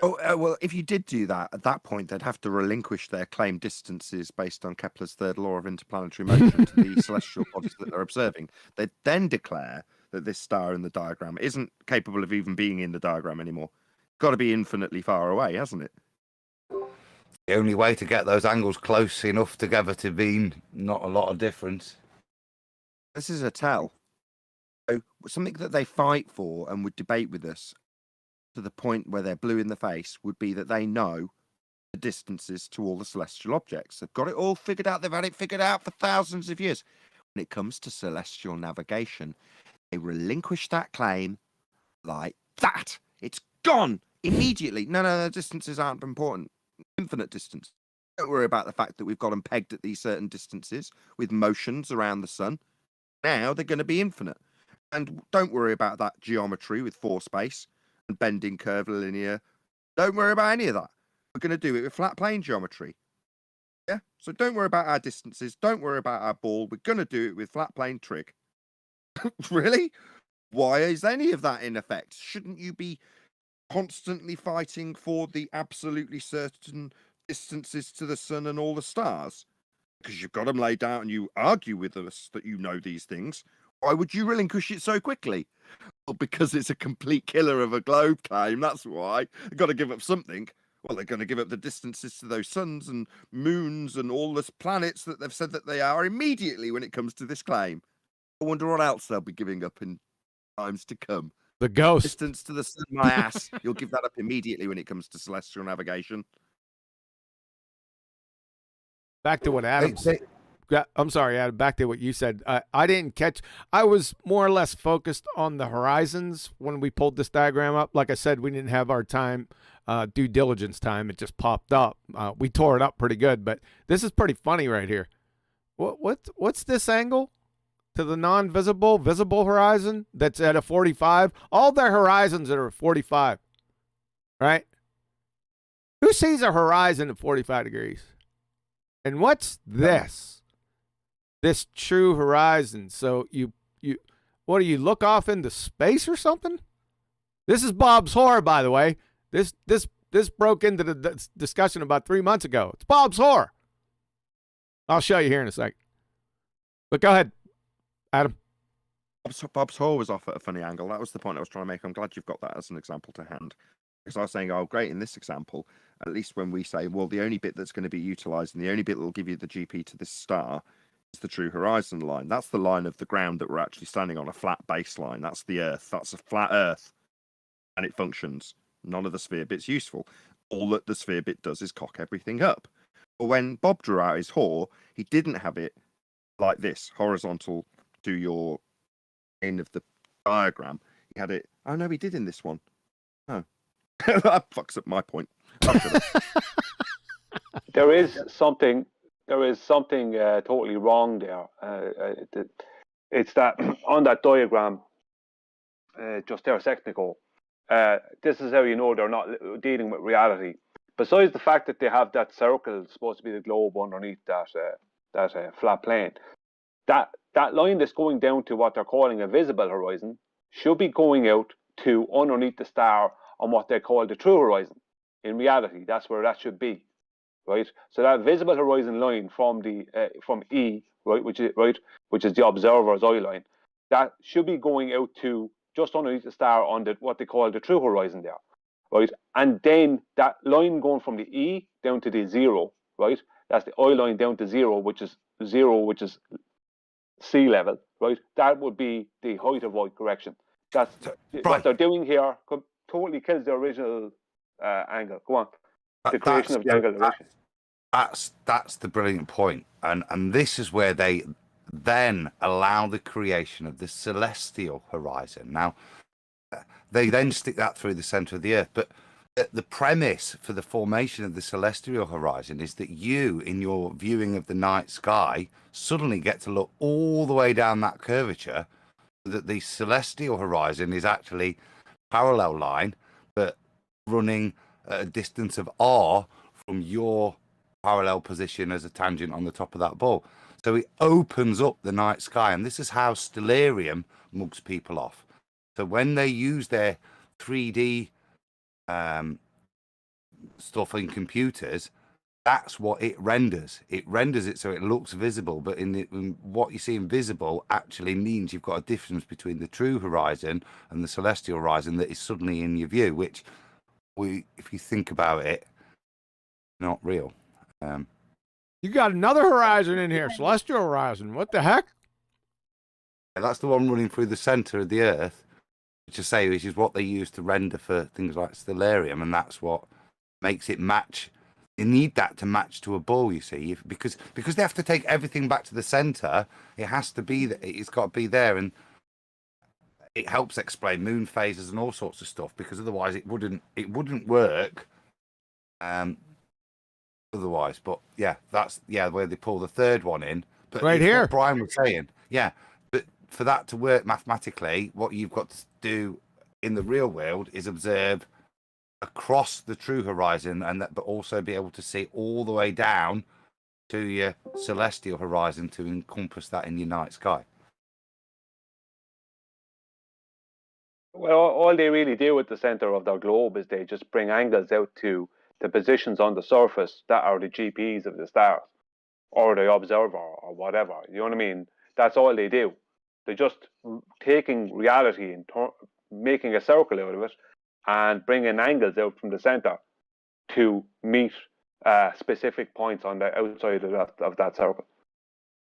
Oh, well, if you did do that, at that point, they'd have to relinquish their claimed distances based on Kepler's third law of interplanetary motion to the celestial bodies that they're observing. They'd then declare that this star in the diagram isn't capable of even being in the diagram anymore. It's got to be infinitely far away, hasn't it? The only way to get those angles close enough together to be not a lot of difference. This is a tell. So something that they fight for and would debate with us to the point where they're blue in the face would be that they know the distances to all the celestial objects. They've got it all figured out. They've had it figured out for thousands of years. When it comes to celestial navigation, they relinquish that claim like that. It's gone immediately. No, the distances aren't important. Infinite distance. Don't worry about the fact that we've got them pegged at these certain distances with motions around the sun. Now they're going to be infinite. And don't worry about that geometry with force space and bending curvilinear. Don't worry about any of that. We're going to do it with flat plane geometry. Yeah? So don't worry about our distances. Don't worry about our ball. We're going to do it with flat plane trig. Really? Why is any of that in effect? Shouldn't you be constantly fighting for the absolutely certain distances to the sun and all the stars? Because you've got them laid out and you argue with us that you know these things. Why would you relinquish it so quickly? Well, because it's a complete killer of a globe claim. That's why. They've got to give up something. Well, they're going to give up the distances to those suns and moons and all the planets that they've said that they are immediately when it comes to this claim. I wonder what else they'll be giving up in times to come. The ghost. Distance to the sun, my ass. You'll give that up immediately when it comes to celestial navigation. Back to what Adam's. I'm sorry, Adam. Back to what you said. I didn't catch. I was more or less focused on the horizons when we pulled this diagram up. Like I said, we didn't have our time, due diligence time. It just popped up. We tore it up pretty good, but this is pretty funny right here. What's this angle to the non-visible, visible horizon that's at a 45? All their horizons are at 45, right? Who sees a horizon at 45 degrees? And what's this? This true horizon. So you what do you look off into space or something? This is Bob's Horror, by the way. This broke into the discussion about 3 months ago. It's Bob's Horror. I'll show you here in a second. But go ahead, Adam. Bob's Hole was off at a funny angle. That was the point I was trying to make. I'm glad you've got that as an example to hand. Because I was saying, oh, great, in this example, at least when we say, well, the only bit that's going to be utilized and the only bit that will give you the GP to this star is the true horizon line. That's the line of the ground that we're actually standing on, a flat baseline. That's the Earth. That's a flat Earth. And it functions. None of the sphere bit's useful. All that the sphere bit does is cock everything up. But when Bob drew out his HOR, he didn't have it like this, horizontal to your end of the diagram. He had it, oh no, he did in this one. Oh. That fucks up my point. There is something totally wrong there. It's that on that diagram, just there a second ago, this is how you know they're not dealing with reality. Besides the fact that they have that circle, supposed to be the globe underneath that flat plane, that line that's going down to what they're calling a visible horizon should be going out to underneath the star on what they call the true horizon. In reality, that's where that should be, right? So that visible horizon line from E, right, which is the observer's eye line, that should be going out to just underneath the star on what they call the true horizon there, right? And then that line going from the E down to the 0, right? That's the eye line down to 0, which is sea level, right? That would be the height of right correction. That's right. What they're doing here. Totally kills the original angle. Go on. The creation of the angle direction. That's the brilliant point. And this is where they then allow the creation of the celestial horizon. Now, they then stick that through the center of the Earth. But the premise for the formation of the celestial horizon is that you, in your viewing of the night sky, suddenly get to look all the way down that curvature, that the celestial horizon is actually parallel line, but running at a distance of r from your parallel position as a tangent on the top of that ball. So it opens up the night sky, and this is how stellarium mugs people off. So when they use their 3D stuff in computers, that's what it renders. It renders it so it looks visible, but in what you see invisible actually means you've got a difference between the true horizon and the celestial horizon that is suddenly in your view, which if you think about it, not real. You got another horizon in here, celestial horizon. What the heck? That's the one running through the center of the Earth, which I say is what they use to render for things like stellarium, and that's what makes it match. You need that to match to a ball, you see, because they have to take everything back to the center. It has to be that it's got to be there, and it helps explain moon phases and all sorts of stuff. Because otherwise, it wouldn't work. Otherwise, but yeah, that's where they pull the third one in. But right here, what Brian was saying, but for that to work mathematically, what you've got to do in the real world is observe across the true horizon, but also be able to see all the way down to your celestial horizon to encompass that in your night sky. Well, all they really do at the center of their globe is they just bring angles out to the positions on the surface that are the GPs of the stars or the observer or whatever. You know what I mean? That's all they do. They're just taking reality and making a circle out of it and bringing angles out from the center to meet specific points on the outside of that circle.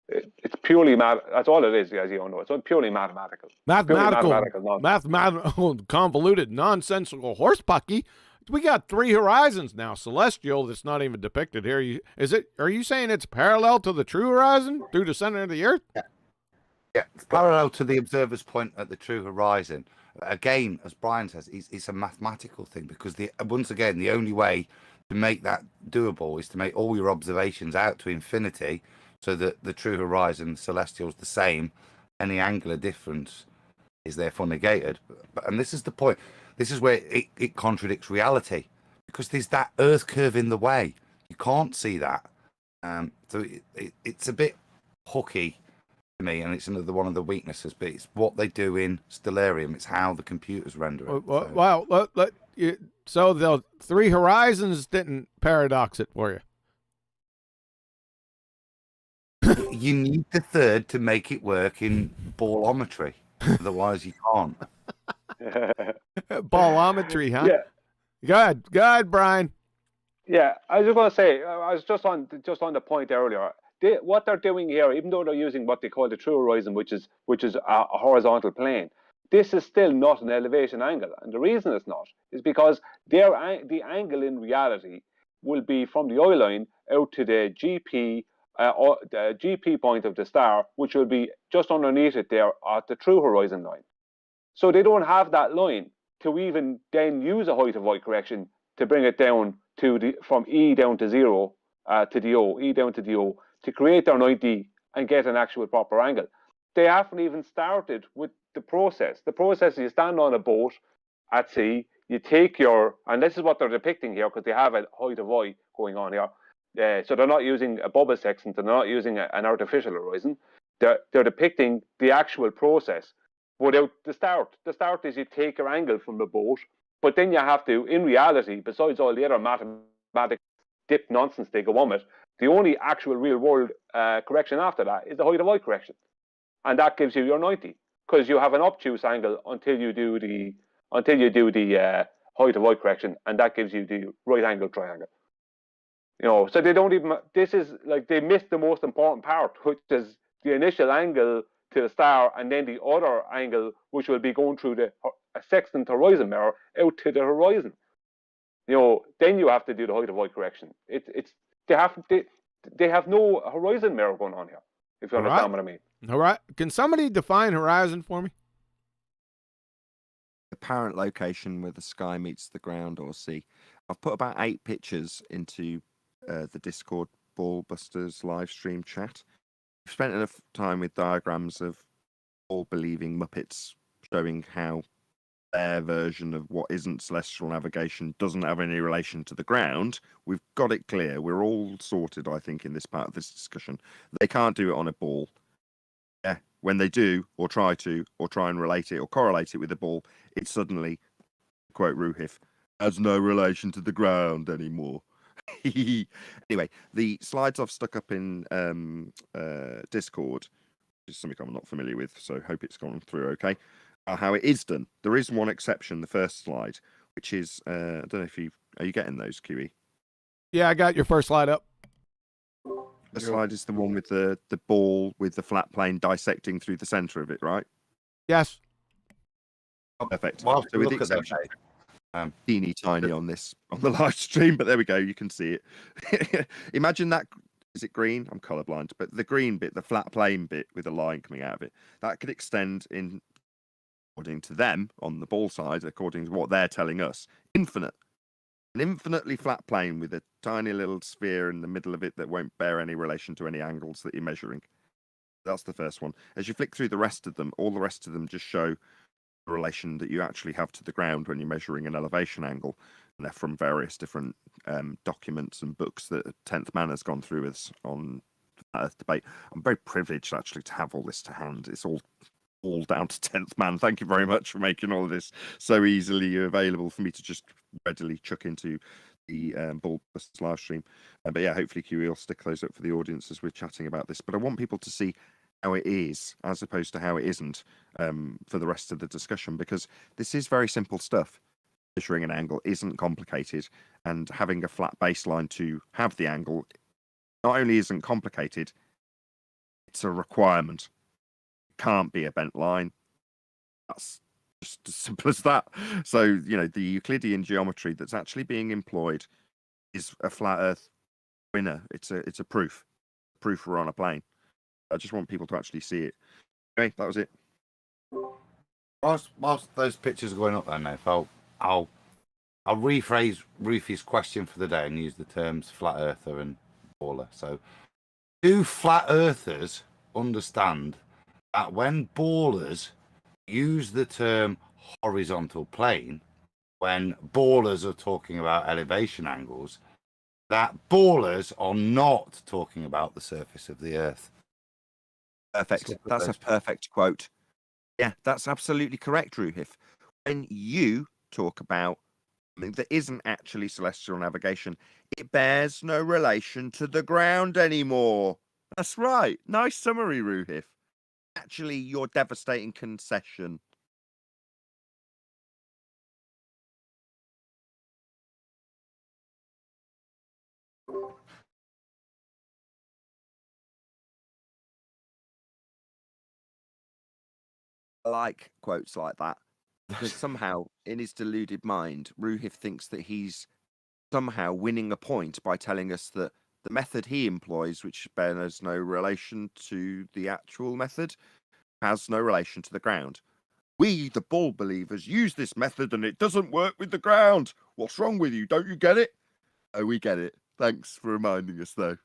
It's purely that's all it is, as you all know. It's purely mathematical. Mathematical, convoluted, nonsensical horsepucky. We got 3 horizons now. Celestial, that's not even depicted here. Are you saying it's parallel to the true horizon through the center of the Earth? Yeah, it's parallel to the observer's point at the true horizon. Again, as Brian says, it's a mathematical thing, because once again, the only way to make that doable is to make all your observations out to infinity, so that the true horizon celestial is the same. Any angular difference is therefore negated. And this is the point. This is where it contradicts reality, because there's that Earth curve in the way. You can't see that. So it's a bit hooky to me, and it's another one of the weaknesses. But it's what they do in stellarium. It's how the computers render it. Wow. So the 3 horizons didn't paradox it for you. You need the third to make it work in ballometry. Otherwise, you can't. Ballometry, huh? Yeah. Good, good, Brian. Yeah, I was just going to say, I was just on the point earlier. What they're doing here, even though they're using what they call the true horizon, which is a horizontal plane, this is still not an elevation angle, and the reason it's not is because the angle in reality will be from the eye line out to the GP point of the star, which will be just underneath it there at the true horizon line. So they don't have that line to even then use a height of eye correction to bring it down to from E down to 0 to the O, E down to the O, to create their 90 and get an actual proper angle. They haven't even started with the process. The process is you stand on a boat at sea, you take and this is what they're depicting here because they have a height of eye going on here. So they're not using a bubble sextant, they're not using an artificial horizon. They're depicting the actual process without the start. The start is you take your angle from the boat, but then you have to, in reality, besides all the other mathematical dip nonsense they go on with, the only actual real world correction after that is the height of eye correction. And that gives you your 90, because you have an obtuse angle until you do the height of eye correction, and that gives you the right angle triangle. So they don't even, this is like, they missed the most important part, which is the initial angle to the star, and then the other angle, which will be going through a sextant horizon mirror out to the horizon. Then you have to do the height of eye correction. They have no horizon mirror going on here, if you understand what I mean. All right. Can somebody define horizon for me? Apparent location where the sky meets the ground or sea. I've put about 8 pictures into the Discord BALLBUSTERS live stream chat. I've spent enough time with diagrams of all believing Muppets showing how their version of what isn't celestial navigation doesn't have any relation to the ground. We've got it clear. We're all sorted, I think, in this part of this discussion. They can't do it on a ball. Yeah, when they do, or try and relate it or correlate it with a ball, it suddenly, quote Ruhif, has no relation to the ground anymore. Anyway, the slides I've stuck up in Discord, which is something I'm not familiar with, so hope it's gone through okay, how it is done. There is one exception, the first slide, which is, I don't know if are you getting those, QE? Yeah, I got your first slide up. The slide is the one with the ball with the flat plane dissecting through the center of it, right? Yes. Perfect. Well, So with the look at that, exception, Dave. teeny tiny on the live stream, but there we go. You can see it. Imagine that. Is it green? I'm colorblind, but the green bit, the flat plane bit with a line coming out of it, that could extend in, according to them on the ball side, according to what they're telling us, infinite. An infinitely flat plane with a tiny little sphere in the middle of it that won't bear any relation to any angles that you're measuring. That's the first one. As you flick through the rest of them, all the rest of them just show the relation that you actually have to the ground when you're measuring an elevation angle. And they're from various different documents and books that 10th Man has gone through with us on Earth Debate. I'm very privileged actually to have all this to hand. It's all down to 10th Man. Thank you very much for making all of this so easily available for me to just readily chuck into the BALLBUSTERS live stream. But yeah, hopefully QE will stick those up for the audience as we're chatting about this. But I want people to see how it is as opposed to how it isn't for the rest of the discussion, because this is very simple stuff. Measuring an angle isn't complicated, and having a flat baseline to have the angle not only isn't complicated, it's a requirement. Can't be a bent line. That's just as simple as that. So, the Euclidean geometry that's actually being employed is a flat Earth winner. It's a proof we're on a plane. I just want people to actually see it. Okay, that was it. Whilst those pictures are going up there, Nate, I'll rephrase Rufy's question for the day and use the terms flat earther and baller. So, do flat earthers understand that when ballers use the term horizontal plane, when ballers are talking about elevation angles, that ballers are not talking about the surface of the Earth? Perfect. That's a perfect quote. Yeah, that's absolutely correct, Ruhif. When you talk about something that isn't actually celestial navigation, it bears no relation to the ground anymore. That's right. Nice summary, Ruhif. Actually, your devastating concession. I like quotes like that because somehow in his deluded mind, Ruhif thinks that he's somehow winning a point by telling us that the method he employs, which bears no relation to the actual method, has no relation to the ground. We, the ball believers, use this method and it doesn't work with the ground. What's wrong with you? Don't you get it? Oh, we get it. Thanks for reminding us, though.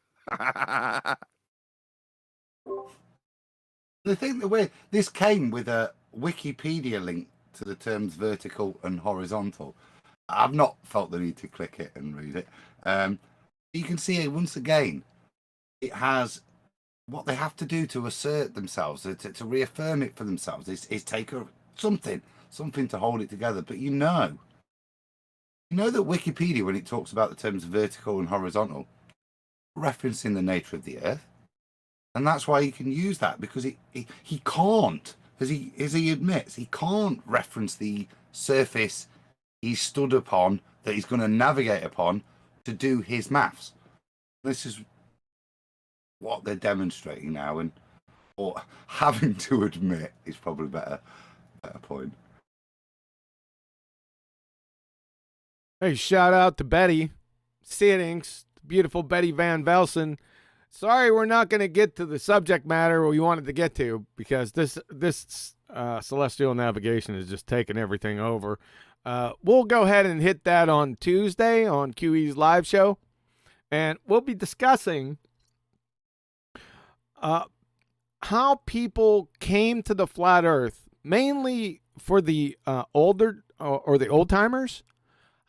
The thing that this came with a Wikipedia link to the terms vertical and horizontal. I've not felt the need to click it and read it. You can see it once again. It has what they have to do to assert themselves, to reaffirm it for themselves. Is take something to hold it together. But you know that Wikipedia, when it talks about the terms vertical and horizontal, referencing the nature of the Earth, and that's why he can use that, because he can't, as he admits, he can't reference the surface he stood upon, that he's going to navigate upon to do his maths. This is what they're demonstrating now, or having to admit is probably a better point. Hey, shout out to Betty Sittings, beautiful Betty Van Velsen. Sorry, we're not going to get to the subject matter we wanted to get to because this celestial navigation is just taking everything over. We'll go ahead and hit that on Tuesday on QE's live show, and we'll be discussing how people came to the flat Earth, mainly for the older or the old timers,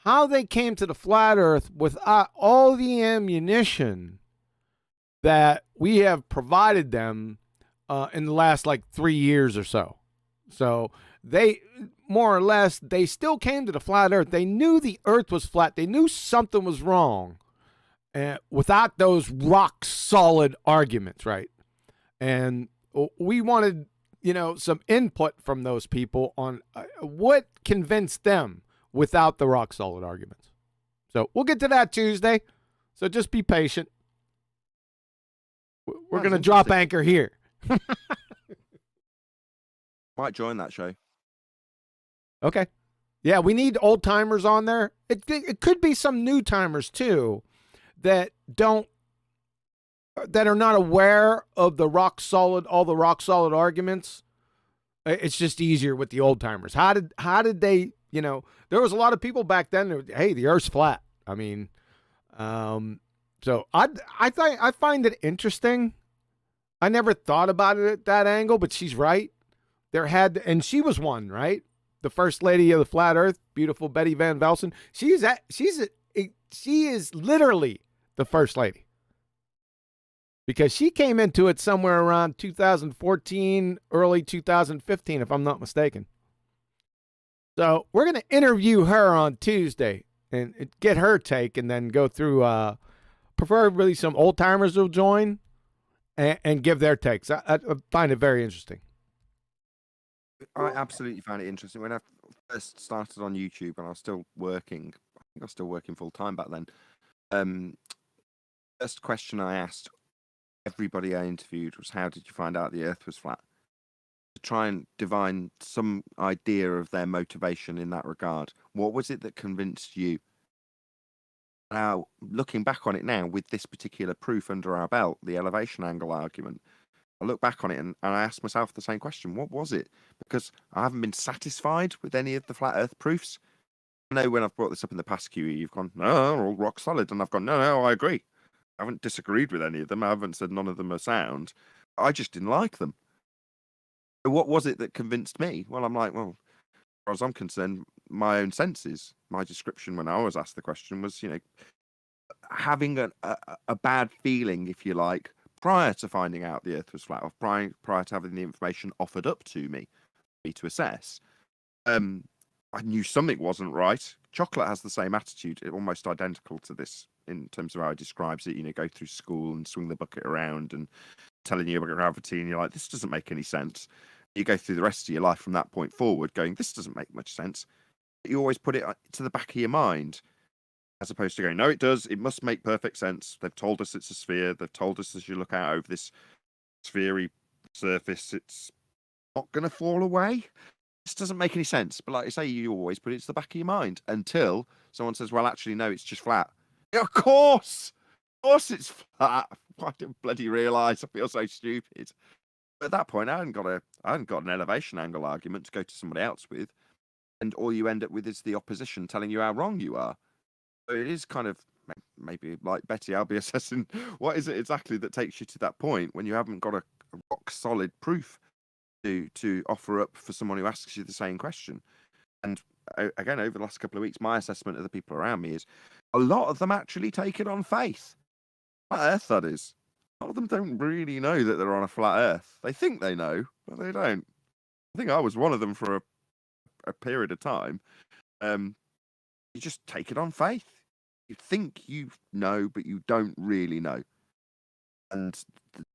how they came to the flat Earth without all the ammunition that we have provided them in the last 3 years or so. So they, more or less, they still came to the flat Earth. They knew the Earth was flat. They knew something was wrong without those rock solid arguments, right? And we wanted, some input from those people on what convinced them without the rock solid arguments. So we'll get to that Tuesday. So just be patient. We're going to drop anchor here. Might join that show. Okay. Yeah, we need old timers on there. It could be some new timers too that are not aware of all the rock solid arguments. It's just easier with the old timers. How did they, there was a lot of people back then that, hey, the Earth's flat. I mean, so I find it interesting. I never thought about it at that angle, but she's right. And she was one, right? The first lady of the flat Earth, beautiful Betty Van Velsen. She is literally the first lady, because she came into it somewhere around 2014, early 2015, if I'm not mistaken. So we're going to interview her on Tuesday and get her take, and then go through, preferably some old timers will join and give their takes. I find it very interesting. I absolutely found it interesting. When I first started on YouTube and I was still working, I think I was still working full time back then. First question I asked everybody I interviewed was, how did you find out the Earth was flat? To try and divine some idea of their motivation in that regard. What was it that convinced you? Now, looking back on it now, with this particular proof under our belt, the elevation angle argument, I look back on it and I ask myself the same question. What was it? Because I haven't been satisfied with any of the flat Earth proofs. I know when I've brought this up in the past, QE, you've gone, no, they're all rock solid. And I've gone, no, I agree. I haven't disagreed with any of them. I haven't said none of them are sound. I just didn't like them. So what was it that convinced me? Well, I'm like, well, as far as I'm concerned, my own senses, my description when I was asked the question was, having a bad feeling, if you like, prior to finding out the Earth was flat, or prior to having the information offered up to me to assess. I knew something wasn't right. Chocolate has the same attitude, almost identical to this in terms of how it describes it. Go through school and swing the bucket around and telling you about gravity, and you're like, this doesn't make any sense. You go through the rest of your life from that point forward going, this doesn't make much sense. But you always put it to the back of your mind, as opposed to going, no, it does. It must make perfect sense. They've told us it's a sphere. They've told us as you look out over this sphery surface, it's not going to fall away. This doesn't make any sense. But like I say, you always put it to the back of your mind until someone says, well, actually, no, it's just flat. Yeah, of course it's flat. I didn't bloody realise. I feel so stupid. But at that point, I hadn't got an elevation angle argument to go to somebody else with. And all you end up with is the opposition telling you how wrong you are. So it is kind of maybe like Betty, I'll be assessing what is it exactly that takes you to that point when you haven't got a rock solid proof to offer up for someone who asks you the same question. And again, over the last couple of weeks, my assessment of the people around me is a lot of them actually take it on faith. Flat Earth, that is. A lot of them don't really know that they're on a flat Earth. They think they know, but they don't. I think I was one of them for a period of time. You just take it on faith. You think you know, but you don't really know. And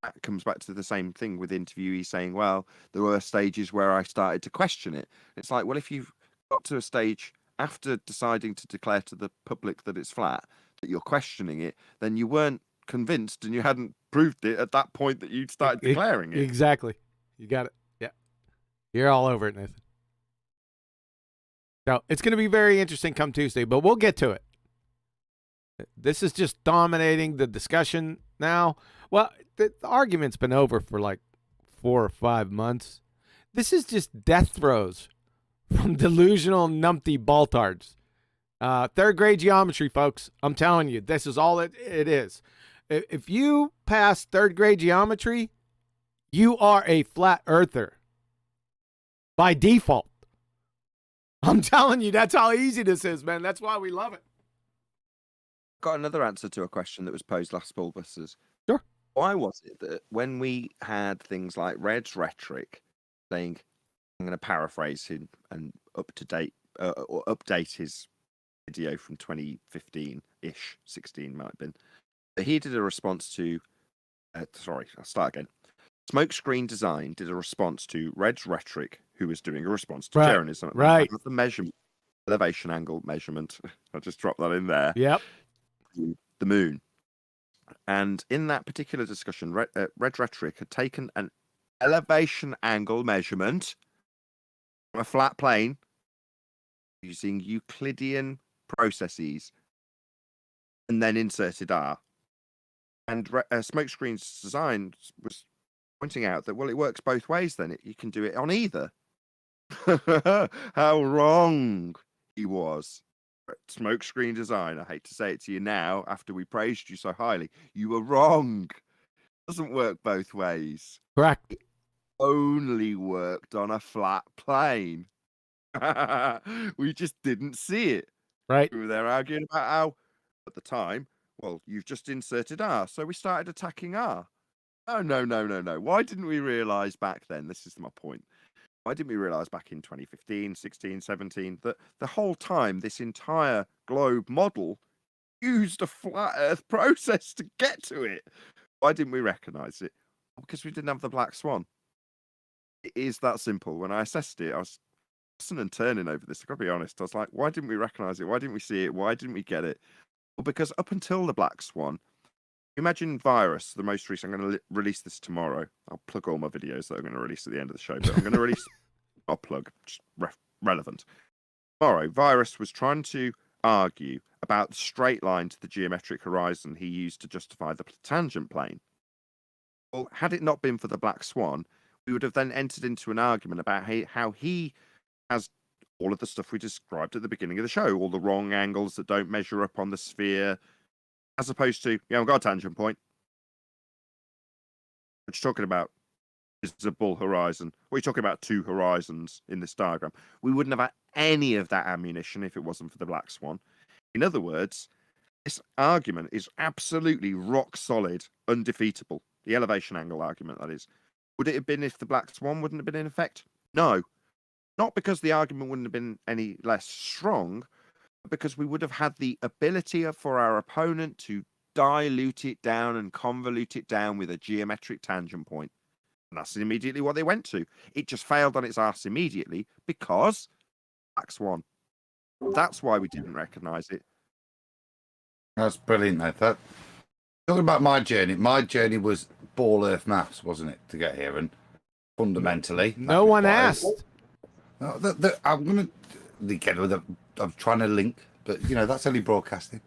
that comes back to the same thing with interviewees saying, well, there were stages where I started to question it. It's like, well, if you've got to a stage after deciding to declare to the public that it's flat, that you're questioning it, then you weren't convinced and you hadn't proved it at that point that you'd started declaring it. Exactly. You got it. Yeah. You're all over it, Nathan. So it's going to be very interesting come Tuesday, but we'll get to it. This is just dominating the discussion now. Well, the argument's been over for like 4 or 5 months. This is just death throes from delusional numpty baltards. Third grade geometry, folks. I'm telling you, this is all it is. If you pass third grade geometry, you are a flat earther by default. I'm telling you, that's how easy this is, man. That's why we love it. Got another answer to a question that was posed last Ballbusters. Sure. Why was it that when we had things like Red's rhetoric saying, I'm going to paraphrase him and or update his video from 2015-ish, 16 might have been, but he did a response to, sorry, I'll start again. Smokescreen Design did a response to Red's rhetoric, who was doing a response to Jeranism. Right. The measurement, elevation angle measurement. I just dropped that in there. Yep. The moon. And in that particular discussion, Red Rhetoric had taken an elevation angle measurement from a flat plane using Euclidean processes and then inserted R. And Smokescreen's Design was pointing out that, well, it works both ways then. You can do it on either. How wrong he was. Smokescreen Design, I hate to say it to you now after we praised you so highly, you were wrong. It doesn't work both ways. Correct. It only worked on a flat plane. We just didn't see it. Right. We were there arguing about how, at the time, well, you've just inserted R, so we started attacking R. Oh, no. Why didn't we realise back then? This is my point. Why didn't we realise back in 2015, 16, 17 that the whole time this entire globe model used a flat Earth process to get to it? Why didn't we recognise it? Because we didn't have the black swan. It is that simple. When I assessed it, I was tossing and turning over this. I've got to be honest. I was like, why didn't we recognise it? Why didn't we see it? Why didn't we get it? Well, because up until the black swan, imagine Virus, the most recent. I'm going to release this tomorrow. I'll plug all my videos that I'm going to release at the end of the show, but I'm going to release I'll plug, just relevant. Tomorrow, Virus was trying to argue about the straight line to the geometric horizon he used to justify the tangent plane. Well, had it not been for the black swan, we would have then entered into an argument about how he has all of the stuff we described at the beginning of the show, all the wrong angles that don't measure up on the sphere, as opposed to, I've got a tangent point. What you're talking about is a bull horizon. What are you talking about? 2 horizons in this diagram. We wouldn't have had any of that ammunition if it wasn't for the black swan. In other words, this argument is absolutely rock solid, undefeatable. The elevation angle argument, that is. Would it have been if the black swan wouldn't have been in effect? No. Not because the argument wouldn't have been any less strong, but because we would have had the ability for our opponent to dilute it down and convolute it down with a geometric tangent point. And that's immediately what they went to. It just failed on its arse immediately because black swan. That's why we didn't recognise it. That's brilliant, though. Talking about my journey was ball earth maths, wasn't it, to get here? And fundamentally. No that one requires- asked. No, I'm going to get with I'm trying to link, but that's only broadcasting.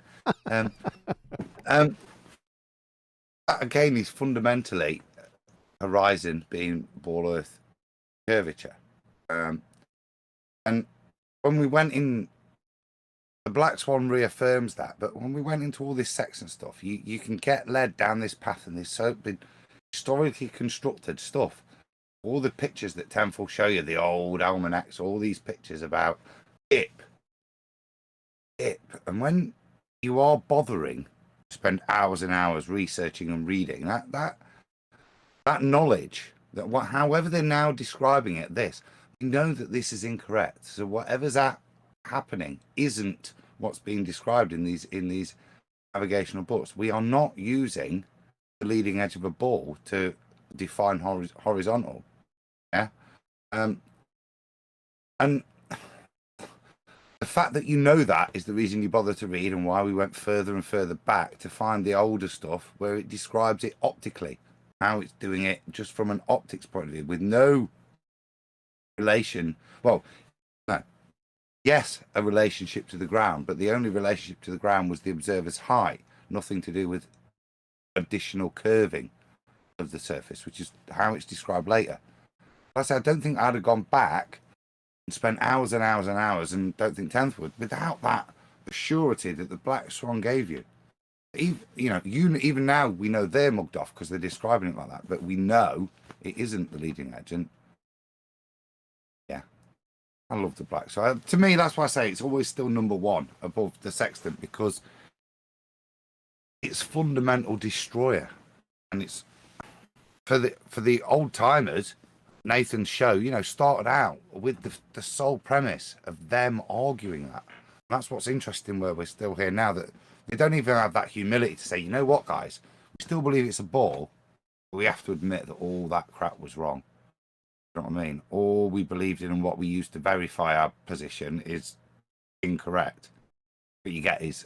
That again is fundamentally horizon being ball Earth curvature. And when we went in, the Black Swan reaffirms that. But when we went into all this sex and stuff, you can get led down this path, and there's so been historically constructed stuff. All the pictures that Tenth will show you, the old almanacs, all these pictures about IP. And when you are bothering to spend hours and hours researching and reading that knowledge, that however they're now describing it, we know that this is incorrect. So whatever's happening isn't what's being described in these navigational books. We are not using the leading edge of a ball to define horizontal. Yeah. And the fact that you know that is the reason you bother to read, and why we went further and further back to find the older stuff where it describes it optically, how it's doing it just from an optics point of view, with no relation. Well, no. Yes, a relationship to the ground, but the only relationship to the ground was the observer's height, nothing to do with additional curving of the surface, which is how it's described later. I said, I don't think I'd have gone back and spent hours and hours and hours, and don't think Tenth would, without that surety that the Black Swan gave you. Even now we know they're mugged off because they're describing it like that, but we know it isn't the leading edge. And yeah, I love the Black Swan. To me, that's why I say it's always still number one above the sextant, because it's fundamental destroyer, and it's for the old timers. Nathan's show, started out with the sole premise of them arguing that. And that's what's interesting, where we're still here now, that they don't even have that humility to say, you know what, guys, we still believe it's a ball, but we have to admit that all that crap was wrong. You know what I mean? All we believed in and what we used to verify our position is incorrect. What you get is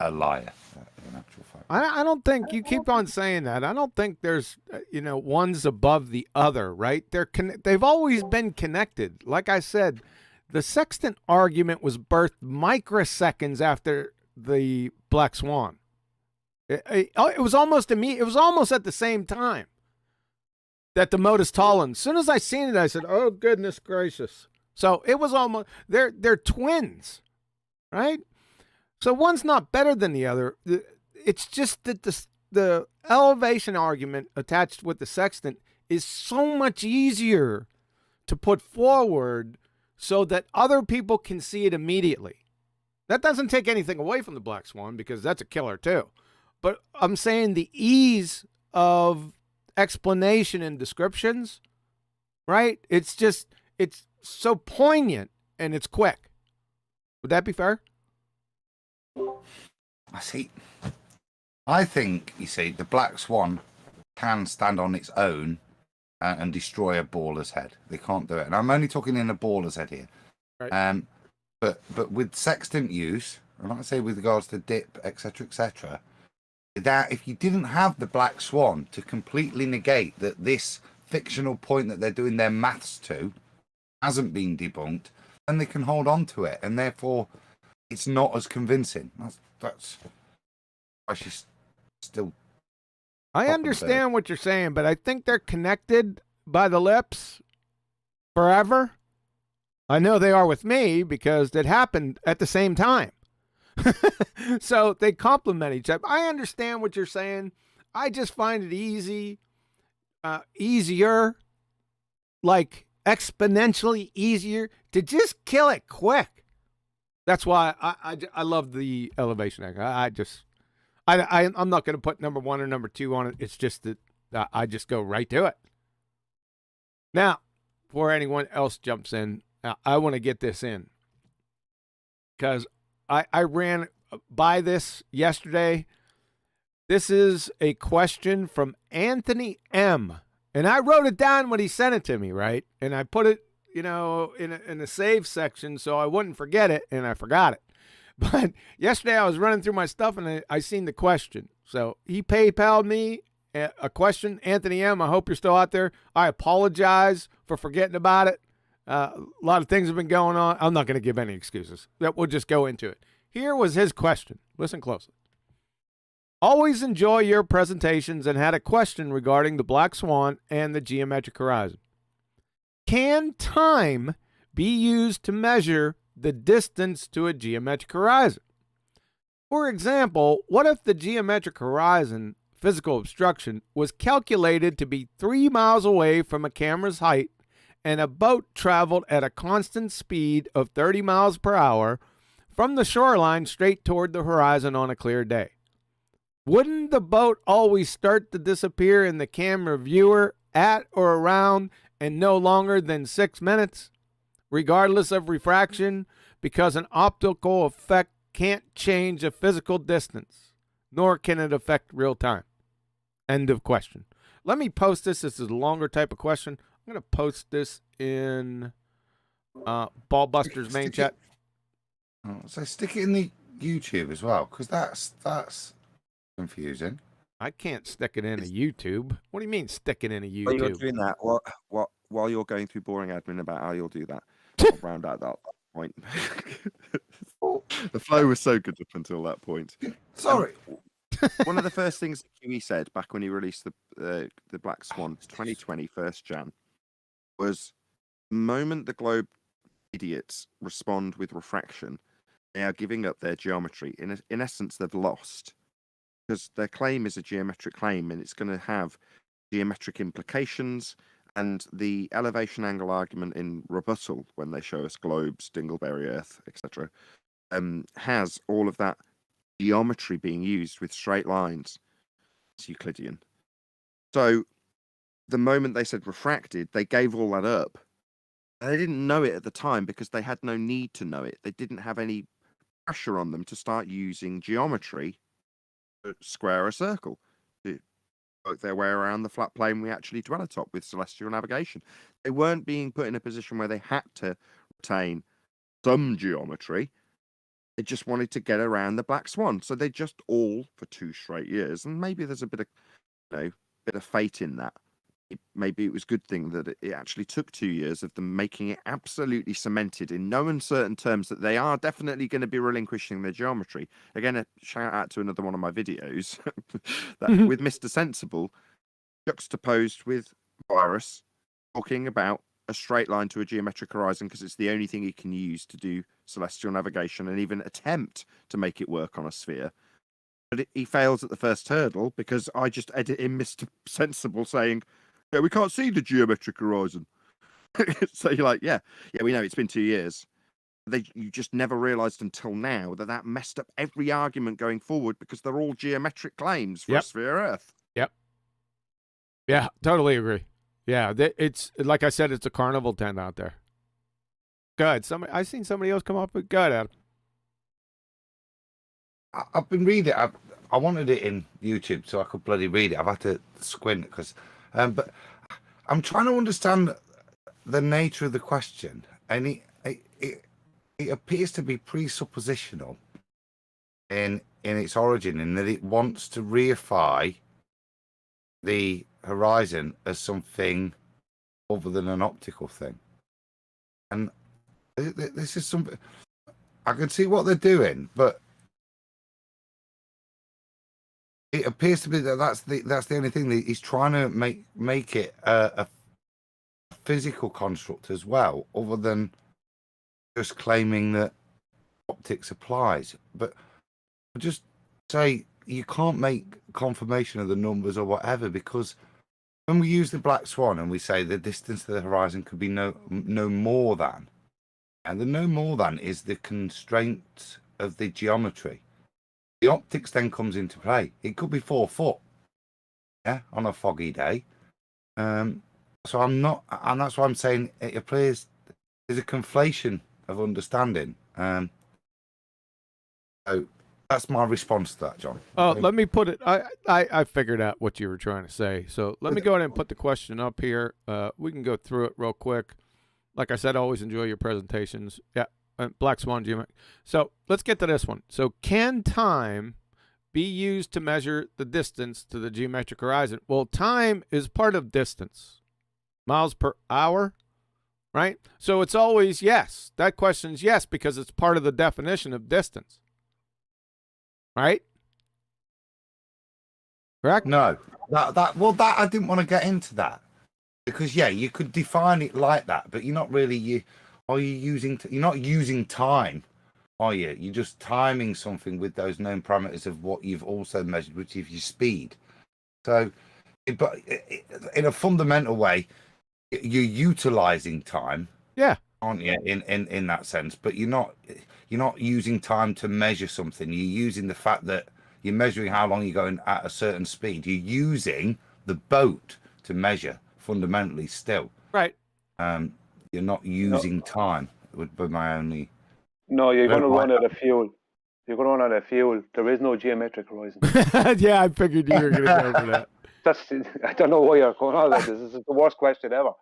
a liar, in actual fact. I don't think, you keep on saying that, I don't think there's, one's above the other, right? They've always been connected. Like I said, the sextant argument was birthed microseconds after the Black Swan. It was almost immediate. It was almost at the same time that the Modus Tollens. As soon as I seen it, I said, "Oh goodness gracious!" So it was almost, they're twins, right? So one's not better than the other. It's just that the elevation argument attached with the sextant is so much easier to put forward so that other people can see it immediately. That doesn't take anything away from the Black Swan, because that's a killer too. But I'm saying the ease of explanation and descriptions, right? It's so poignant and it's quick. Would that be fair? I think, the Black Swan can stand on its own and destroy a baller's head. They can't do it. And I'm only talking in a baller's head here. Right. But with sextant use, and like I say, with regards to dip, etc., that if you didn't have the Black Swan to completely negate that this fictional point that they're doing their maths to hasn't been debunked, then they can hold on to it, and therefore it's not as convincing. That's why she's still. I understand what you're saying, but I think they're connected by the lips forever. I know they are with me because it happened at the same time. So they complement each other. I understand what you're saying. I just find it easier, like exponentially easier to just kill it quick. That's why I love the elevation angle. I'm not going to put number 1 or number 2 on it. It's just that I just go right to it. Now, before anyone else jumps in, I want to get this in because I ran by this yesterday. This is a question from Anthony M. And I wrote it down when he sent it to me, right? And I put it, in a save section so I wouldn't forget it, and I forgot it. But yesterday I was running through my stuff and I seen the question. So he PayPal'd me a question. Anthony M., I hope you're still out there. I apologize for forgetting about it. A lot of things have been going on. I'm not going to give any excuses. We'll just go into it. Here was his question. Listen closely. Always enjoy your presentations and had a question regarding the black swan and the geometric horizon. Can time be used to measure the distance to a geometric horizon? For example, what if the geometric horizon physical obstruction was calculated to be 3 miles away from a camera's height and a boat traveled at a constant speed of 30 miles per hour from the shoreline straight toward the horizon on a clear day? Wouldn't the boat always start to disappear in the camera viewer at or around and no longer than 6 minutes, regardless of refraction, because an optical effect can't change a physical distance, nor can it affect real time? End of question. Let me post this. This is a longer type of question. I'm going to post this in BALLBUSTERS main chat. So stick it in the YouTube as well, because that's confusing. I can't stick it in a YouTube. What do you mean stick it in a While you're YouTube? doing that, while you're going through boring admin about how you'll do that, I'll round out that point. The flow was so good up until that point. Sorry. One of the first things that Huey said back when he released the Black Swan 2020 1st Jan was, the moment the globe idiots respond with refraction, they are giving up their geometry. In essence, they've lost, because their claim is a geometric claim and it's going to have geometric implications. And the elevation angle argument in rebuttal, when they show us globes, Dingleberry Earth, etc., has all of that geometry being used with straight lines. It's Euclidean. So the moment they said refracted, they gave all that up. They didn't know it at the time because they had no need to know it. They didn't have any pressure on them to start using geometry to square a circle, to work their way around the flat plane we actually dwell atop with celestial navigation. They weren't being put in a position where they had to retain some geometry. They just wanted to get around the black swan. So they just all, for 2 straight years, and maybe there's a bit of fate in that. Maybe it was a good thing that it actually took 2 years of them making it absolutely cemented in no uncertain terms that they are definitely going to be relinquishing their geometry. Again, a shout out to another one of my videos that with Mr. Sensible juxtaposed with Virus talking about a straight line to a geometric horizon because it's the only thing he can use to do celestial navigation and even attempt to make it work on a sphere. But he fails at the first hurdle because I just edit in Mr. Sensible saying, yeah, we can't see the geometric horizon. So you're like, yeah, we know it's been 2 years. You just never realized until now that messed up every argument going forward because they're all geometric claims for a sphere Earth. Yep. Yeah, totally agree. Yeah, it's like I said, it's a carnival tent out there. Good. I seen somebody else come up with good, Adam. I've been reading it. I wanted it in YouTube so I could bloody read it. I've had to squint because, but I'm trying to understand the nature of the question, and it appears to be presuppositional in its origin, in that it wants to reify the horizon as something other than an optical thing. And this is something I can see what they're doing, but it appears to be that's the only thing that he's trying to make it a physical construct as well, other than just claiming that optics applies. But I'll just say you can't make confirmation of the numbers or whatever, because when we use the black swan and we say the distance to the horizon could be no more than, and the no more than is the constraint of the geometry. The optics then comes into play. It could be 4 foot, yeah, on a foggy day. So I'm not, and that's why I'm saying it appears there's a conflation of understanding. So that's my response to that, John. Oh, let me put it. I figured out what you were trying to say. So let me go ahead and put the question up here. We can go through it real quick. Like I said, always enjoy your presentations. Yeah, Black Swan geometry. So let's get to this one. So can time be used to measure the distance to the geometric horizon? Well, time is part of distance. Miles per hour, right? So it's always yes. That question's yes because it's part of the definition of distance. Right? Correct? No, that I didn't want to get into that because you could define it like that, but you're not really. You're not using time, are you? You're just timing something with those known parameters of what you've also measured, which is your speed. So, but in a fundamental way, you're utilizing time, aren't you? In that sense, but you're not using time to measure something. You're using the fact that you're measuring how long you're going at a certain speed. You're using the boat to measure fundamentally still. Right. You're not using time. It would be my only. No, you're going to run out of fuel. You're going to run out of fuel. There is no geometric horizon. Yeah, I figured you were going to go for that. I don't know why you're going on like this. This is the worst question ever.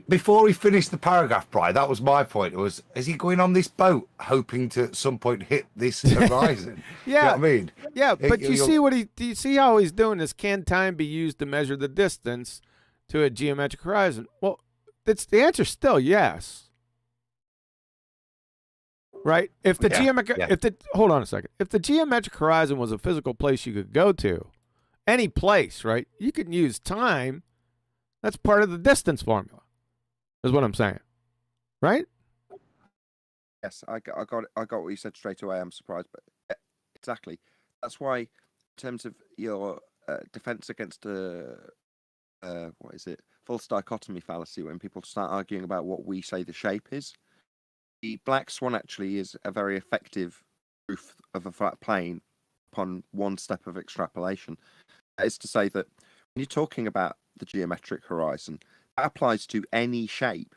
Before he finished the paragraph, Brian, that was my point. It was, is he going on this boat hoping to at some point hit this horizon? Yeah. You know what I mean? Yeah, but do you see how he's doing this? Can time be used to measure the distance to a geometric horizon? Well, the answer's still yes. Right? If the hold on a second. If the geometric horizon was a physical place you could go to, any place, right? You can use time. That's part of the distance formula. Is what I'm saying. Right? Yes, I got what you said straight away. I'm surprised, but exactly. That's why, in terms of your defense against false dichotomy fallacy, when people start arguing about what we say the shape is, the black swan actually is a very effective proof of a flat plane upon one step of extrapolation. That is to say that when you're talking about the geometric horizon, that applies to any shape.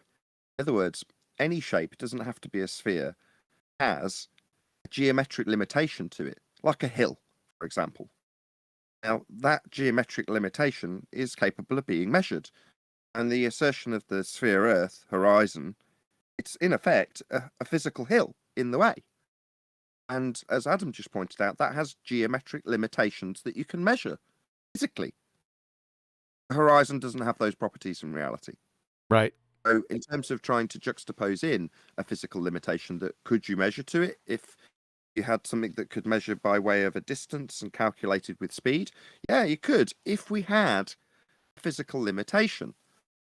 In other words, any shape, it doesn't have to be a sphere, has a geometric limitation to it, like a hill, for example. Now, that geometric limitation is capable of being measured. And the assertion of the sphere Earth horizon, it's in effect a physical hill in the way. And as Adam just pointed out, that has geometric limitations that you can measure physically. The horizon doesn't have those properties in reality. Right. So in terms of trying to juxtapose in a physical limitation, that could you measure to it if you had something that could measure by way of a distance and calculated with speed? Yeah, you could. If we had a physical limitation,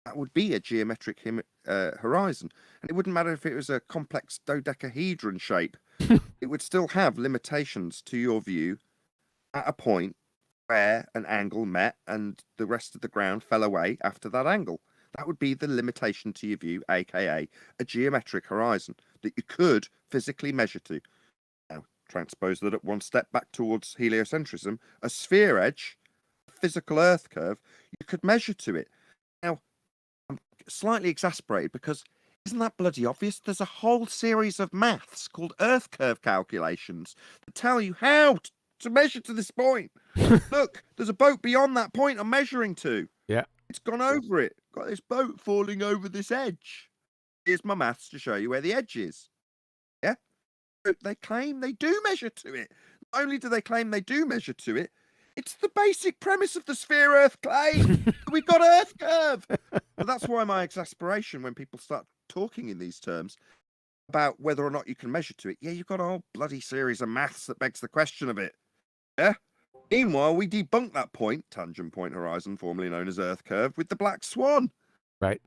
that would be a geometric horizon. And it wouldn't matter if it was a complex dodecahedron shape. It would still have limitations to your view at a point where an angle met and the rest of the ground fell away after that angle. That would be the limitation to your view, aka a geometric horizon that you could physically measure to. Now, transpose that at one step back towards heliocentrism, a sphere edge, a physical Earth curve, you could measure to it. Now, I'm slightly exasperated because isn't that bloody obvious? There's a whole series of maths called Earth curve calculations that tell you how to measure to this point. Look, there's a boat beyond that point I'm measuring to. Yeah. It's gone over it. Got this boat falling over this edge. Here's my maths to show you where the edge is. Yeah? But they claim they do measure to it. Not only do they claim they do measure to it, it's the basic premise of the sphere Earth claim. We've got Earth curve. But that's why my exasperation when people start talking in these terms about whether or not you can measure to it. Yeah, you've got a whole bloody series of maths that begs the question of it. Yeah? Meanwhile, we debunk that point, tangent point horizon, formerly known as Earth curve, with the black swan. Right.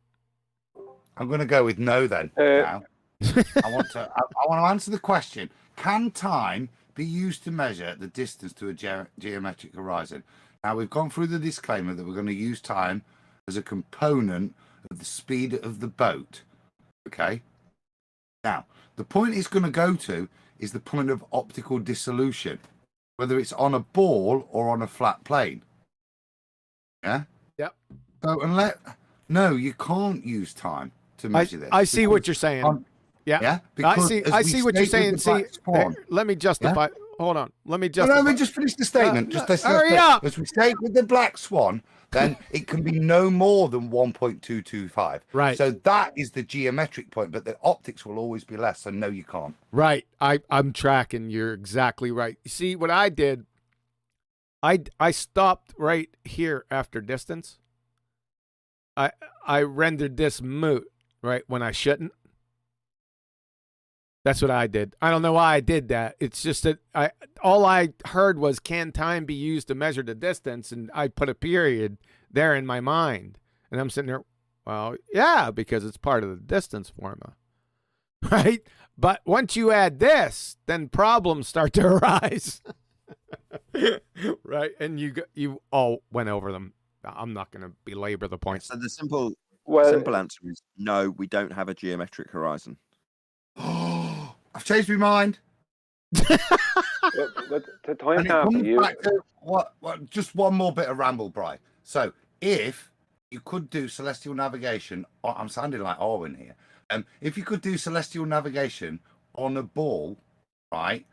I'm going to go with no then. Now. I want to answer the question. Can time be used to measure the distance to a geometric horizon? Now, we've gone through the disclaimer that we're going to use time as a component of the speed of the boat. Okay? Now, the point it's going to go to is the point of optical dissolution, whether it's on a ball or on a flat plane. Yeah? Yep. So, no, you can't use time to measure this. I see what you're saying. Yeah. Because I see what you're saying. See, let me justify. Yeah? Hold on. Let me justify. No, let me just finish the statement. Hurry up. As we state with the black swan, then it can be no more than 1.225. Right. So that is the geometric point, but the optics will always be less. So no, you can't. Right. I'm tracking. You're exactly right. You see, what I did, I stopped right here after distance. I rendered this moot, right, when I shouldn't. That's what I did. I don't know why I did that. It's just that all I heard was, can time be used to measure the distance? And I put a period there in my mind. And I'm sitting there, well, yeah, because it's part of the distance formula. Right? But once you add this, then problems start to arise. Right? And you all went over them. I'm not going to belabor the point. So the simple answer is no, we don't have a geometric horizon. I've changed my mind. But the time And it can't be comes used. back to what, just one more bit of ramble, Bri. So if you could do celestial navigation, I'm sounding like Arwen here. If you could do celestial navigation on a ball, right,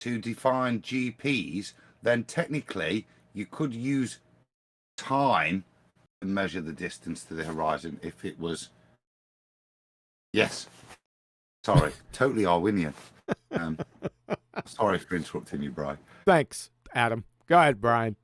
to define GPs, then technically you could use time to measure the distance to the horizon if it was. Yes. Sorry, totally Arwinian. Sorry for interrupting you, Brian. Thanks, Adam. Go ahead, Brian.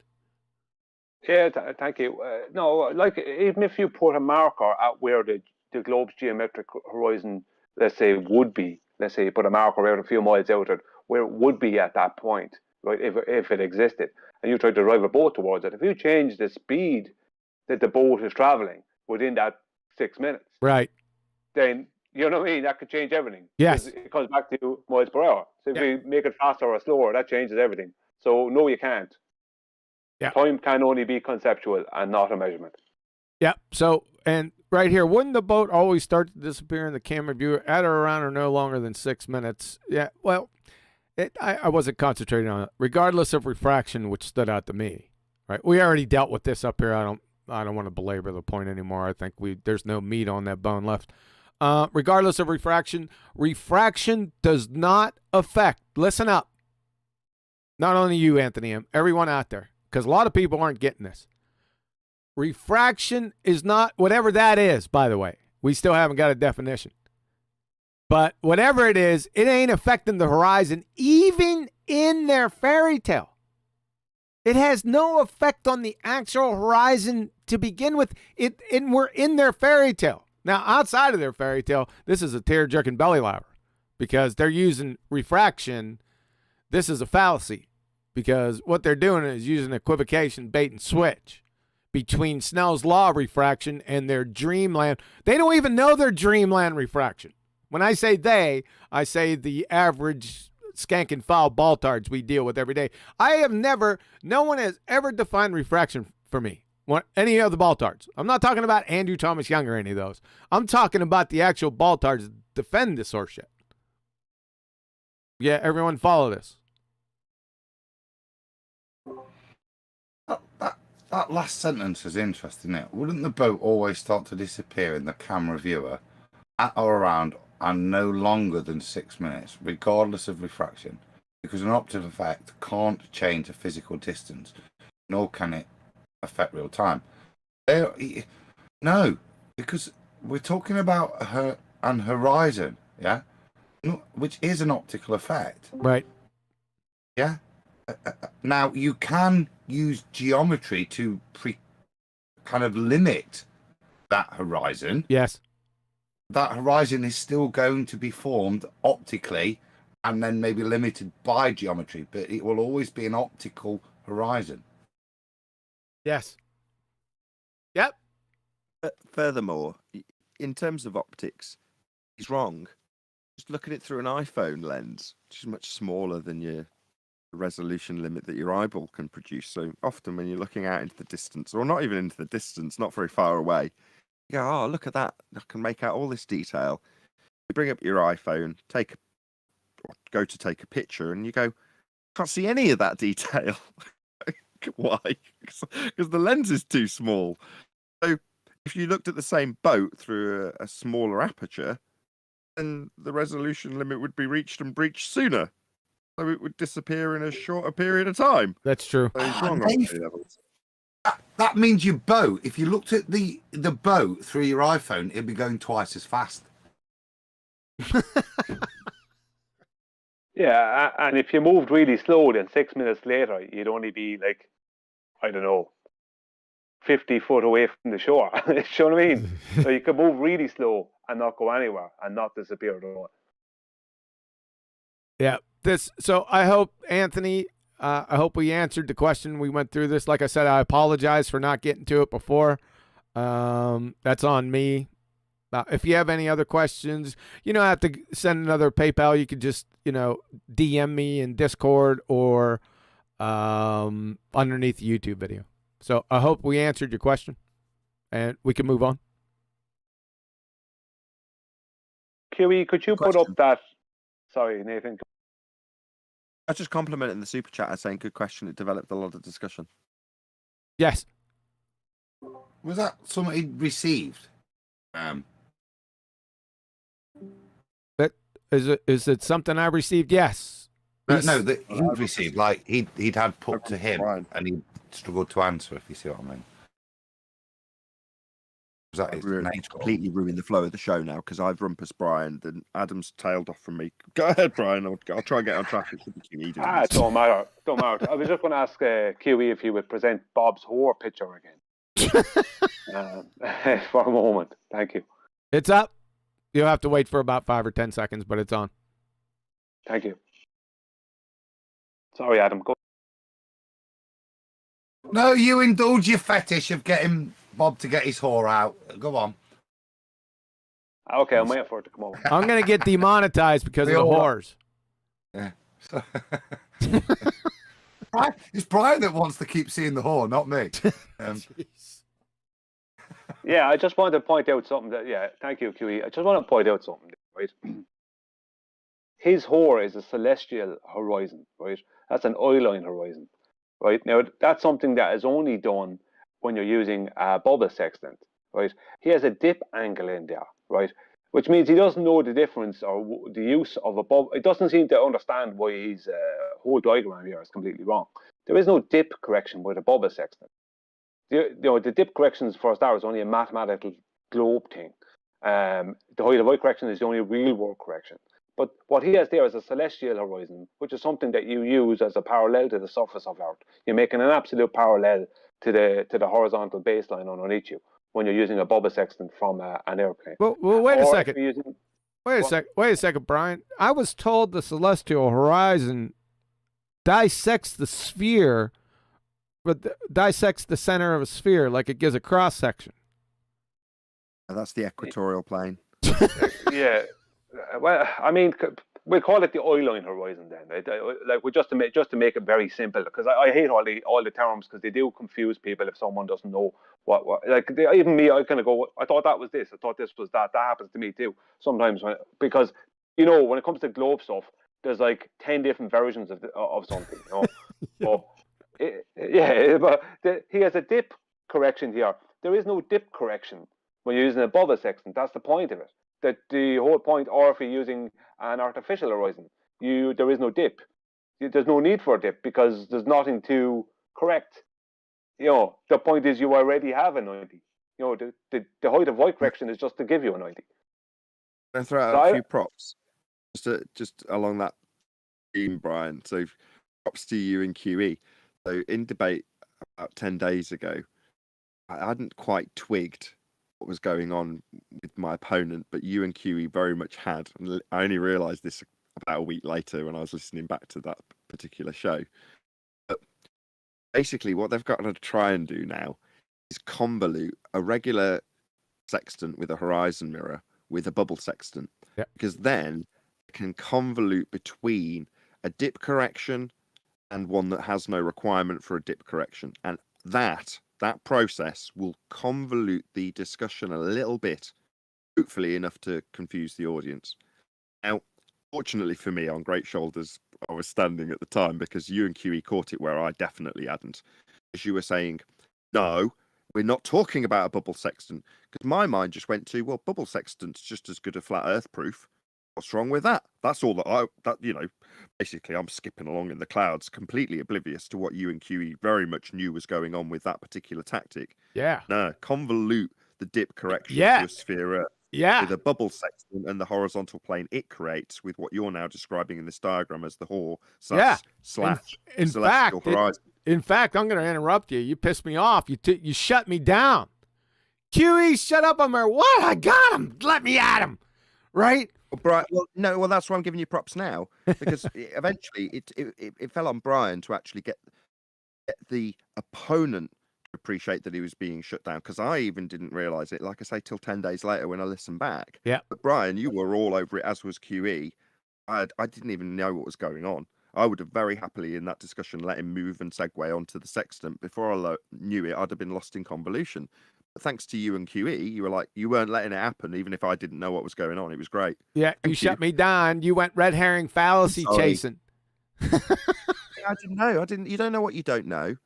Yeah, thank you. No, like even if you put a marker at where the globe's geometric horizon, let's say, would be, let's say you put a marker out a few miles out at where it would be at that point, right, if it existed, and you try to drive a boat towards it, if you change the speed that the boat is traveling within that 6 minutes, Right. then, you know what I mean, that could change everything. Yes. It comes back to miles per hour. So if you make it faster or slower, that changes everything. So no, you can't. Yeah. Time can only be conceptual and not a measurement. Yeah. So, and right here, wouldn't the boat always start to disappear in the camera view at or around or no longer than 6 minutes? Yeah. Well, I wasn't concentrating on it, regardless of refraction, which stood out to me. Right. We already dealt with this up here. I don't want to belabor the point anymore. I think there's no meat on that bone left. Regardless of refraction does not affect. Listen up. Not only you, Anthony, everyone out there, because a lot of people aren't getting this. Refraction is not, whatever that is, by the way. We still haven't got a definition. But whatever it is, it ain't affecting the horizon, even in their fairy tale. It has no effect on the actual horizon to begin with. And we're in their fairy tale. Now, outside of their fairy tale, this is a tear-jerking belly laugher because they're using refraction. This is a fallacy because what they're doing is using equivocation, bait, and switch between Snell's law of refraction and their dreamland. They don't even know their dreamland refraction. When I say they, I say the average skank and foul baltards we deal with every day. No one has ever defined refraction for me. Any of the baltards. I'm not talking about Andrew Thomas Young or any of those. I'm talking about the actual baltards that defend this horse shit. Yeah, everyone follow this. That last sentence is interesting, isn't it? Wouldn't the boat always start to disappear in the camera viewer at or around and no longer than 6 minutes, regardless of refraction? Because an optical effect can't change a physical distance, nor can it affect real time. No, because we're talking about an horizon, yeah, which is an optical effect, right? Yeah. Now you can use geometry to kind of limit that horizon. Yes. That horizon is still going to be formed optically, and then maybe limited by geometry, but it will always be an optical horizon. Yes. Yep. Furthermore, in terms of optics, he's wrong. Just look at it through an iPhone lens, which is much smaller than your resolution limit that your eyeball can produce. So often when you're looking out into the distance, or not even into the distance, not very far away, you go, oh, look at that. I can make out all this detail. You bring up your iPhone, go to take a picture, and you go, can't see any of that detail. Why? Because the lens is too small. So if you looked at the same boat through a smaller aperture, then the resolution limit would be reached and breached sooner. So it would disappear in a shorter period of time. That's true. So he's wrong on many levels. that means your boat, if you looked at the boat through your iPhone, it'd be going twice as fast. Yeah, and if you moved really slow, then 6 minutes later, you'd only be like, I don't know, 50 foot away from the shore. You know what I mean? So you could move really slow and not go anywhere and not disappear at all. Yeah. So I hope, Anthony, I hope we answered the question. We went through this. Like I said, I apologize for not getting to it before. That's on me. If you have any other questions, you don't have to send another PayPal. You could just, DM me in Discord or underneath the YouTube video. So I hope we answered your question and we can move on. QE, could you put up that? Sorry, Nathan. I was just complimenting the super chat as saying good question. It developed a lot of discussion. Yes. Was that somebody received? Is it something I received? Yes. No, that he'd received. Like he'd had put to him, and he struggled to answer. If you see what I mean. Was that his name? Completely ruined the flow of the show now because I've rumpus Brian and Adam's tailed off from me. Go ahead, Brian. I'll try and get on track. It should be QE doing this. It don't matter. Don't matter. I was just going to ask QE if he would present Bob's whore picture again for a moment. Thank you. It's up. You'll have to wait for about 5 or 10 seconds, but it's on. Thank you. Sorry, Adam. Go. No, you indulge your fetish of getting Bob to get his whore out. Go on. Okay, I'm waiting for it to come over. I'm going to get demonetized because of the whores. Yeah. It's Brian that wants to keep seeing the whore, not me. Yeah, I just wanted to point out something thank you, QE. I just want to point out something, right? His whore is a celestial horizon, right? That's an eye line horizon, right? Now, that's something that is only done when you're using a bubble sextant, right? He has a dip angle in there, right? Which means he doesn't know the difference or the use of a bubble. It doesn't seem to understand why his whole diagram here is completely wrong. There is no dip correction with a bubble sextant. The dip corrections for a star is only a mathematical globe thing. The height of eye correction is the only real world correction. But what he has there is a celestial horizon, which is something that you use as a parallel to the surface of Earth. You're making an absolute parallel to the horizontal baseline underneath you when you're using a bubble sextant from an airplane. Well, wait a second. Wait a second, Brian. I was told the celestial horizon dissects the sphere, but dissects the center of a sphere like it gives a cross section. That's the equatorial plane. Yeah. Well, I mean, we'll call it the eye line horizon then. Right? Like, just to make it very simple, because I hate all the terms because they do confuse people if someone doesn't know what even me, I kind of go, I thought that was this, I thought this was that. That happens to me too sometimes because when it comes to globe stuff, there's like 10 different versions of something. So, but he has a dip correction here. There is no dip correction when you're using a bubble sextant. That's the point of it. That the whole point, or if you're using an artificial horizon, there is no dip. There's no need for a dip because there's nothing to correct. The point is you already have a 90. The height of eye correction is just to give you a 90. I'll throw out a few props just along that theme, Brian. So props to you and QE. So in debate about 10 days ago, I hadn't quite twigged what was going on with my opponent, but you and QE very much had. And I only realised this about a week later when I was listening back to that particular show. But basically, what they've got to try and do now is convolute a regular sextant with a horizon mirror with a bubble sextant, because then it can convolute between a dip correction and one that has no requirement for a dip correction, and that process will convolute the discussion a little bit, hopefully enough to confuse the audience. Now, fortunately for me, on great shoulders, I was standing at the time because you and QE caught it where I definitely hadn't. As you were saying, no, we're not talking about a bubble sextant, because my mind just went to, well, bubble sextant's just as good a flat earth proof. What's wrong with that? That's all that basically I'm skipping along in the clouds, completely oblivious to what you and QE very much knew was going on with that particular tactic. Yeah. No, convolute the dip correction Yeah. to a sphere Earth Yeah. with a bubble sextant and the horizontal plane it creates with what you're now describing in this diagram as the Hor Yeah. slash In celestial fact, horizon. In fact, I'm going to interrupt you. You pissed me off. You shut me down. QE, shut up. I'm there. What? I got him. Let me at him. Right? Well, Brian, well, that's why I'm giving you props now, because eventually it fell on Brian to actually get the opponent to appreciate that he was being shut down, because I even didn't realize it, like I say, till 10 days later when I listened back. Yeah. But Brian, you were all over it, as was QE. I didn't even know what was going on. I would have very happily in that discussion let him move and segue onto the sextant. Before I knew it, I'd have been lost in convolution. But thanks to you and QE, you were like, you weren't letting it happen, even if I didn't know what was going on. It was great. Yeah, you shut me down. You went red herring fallacy chasing. I didn't know. You don't know what you don't know.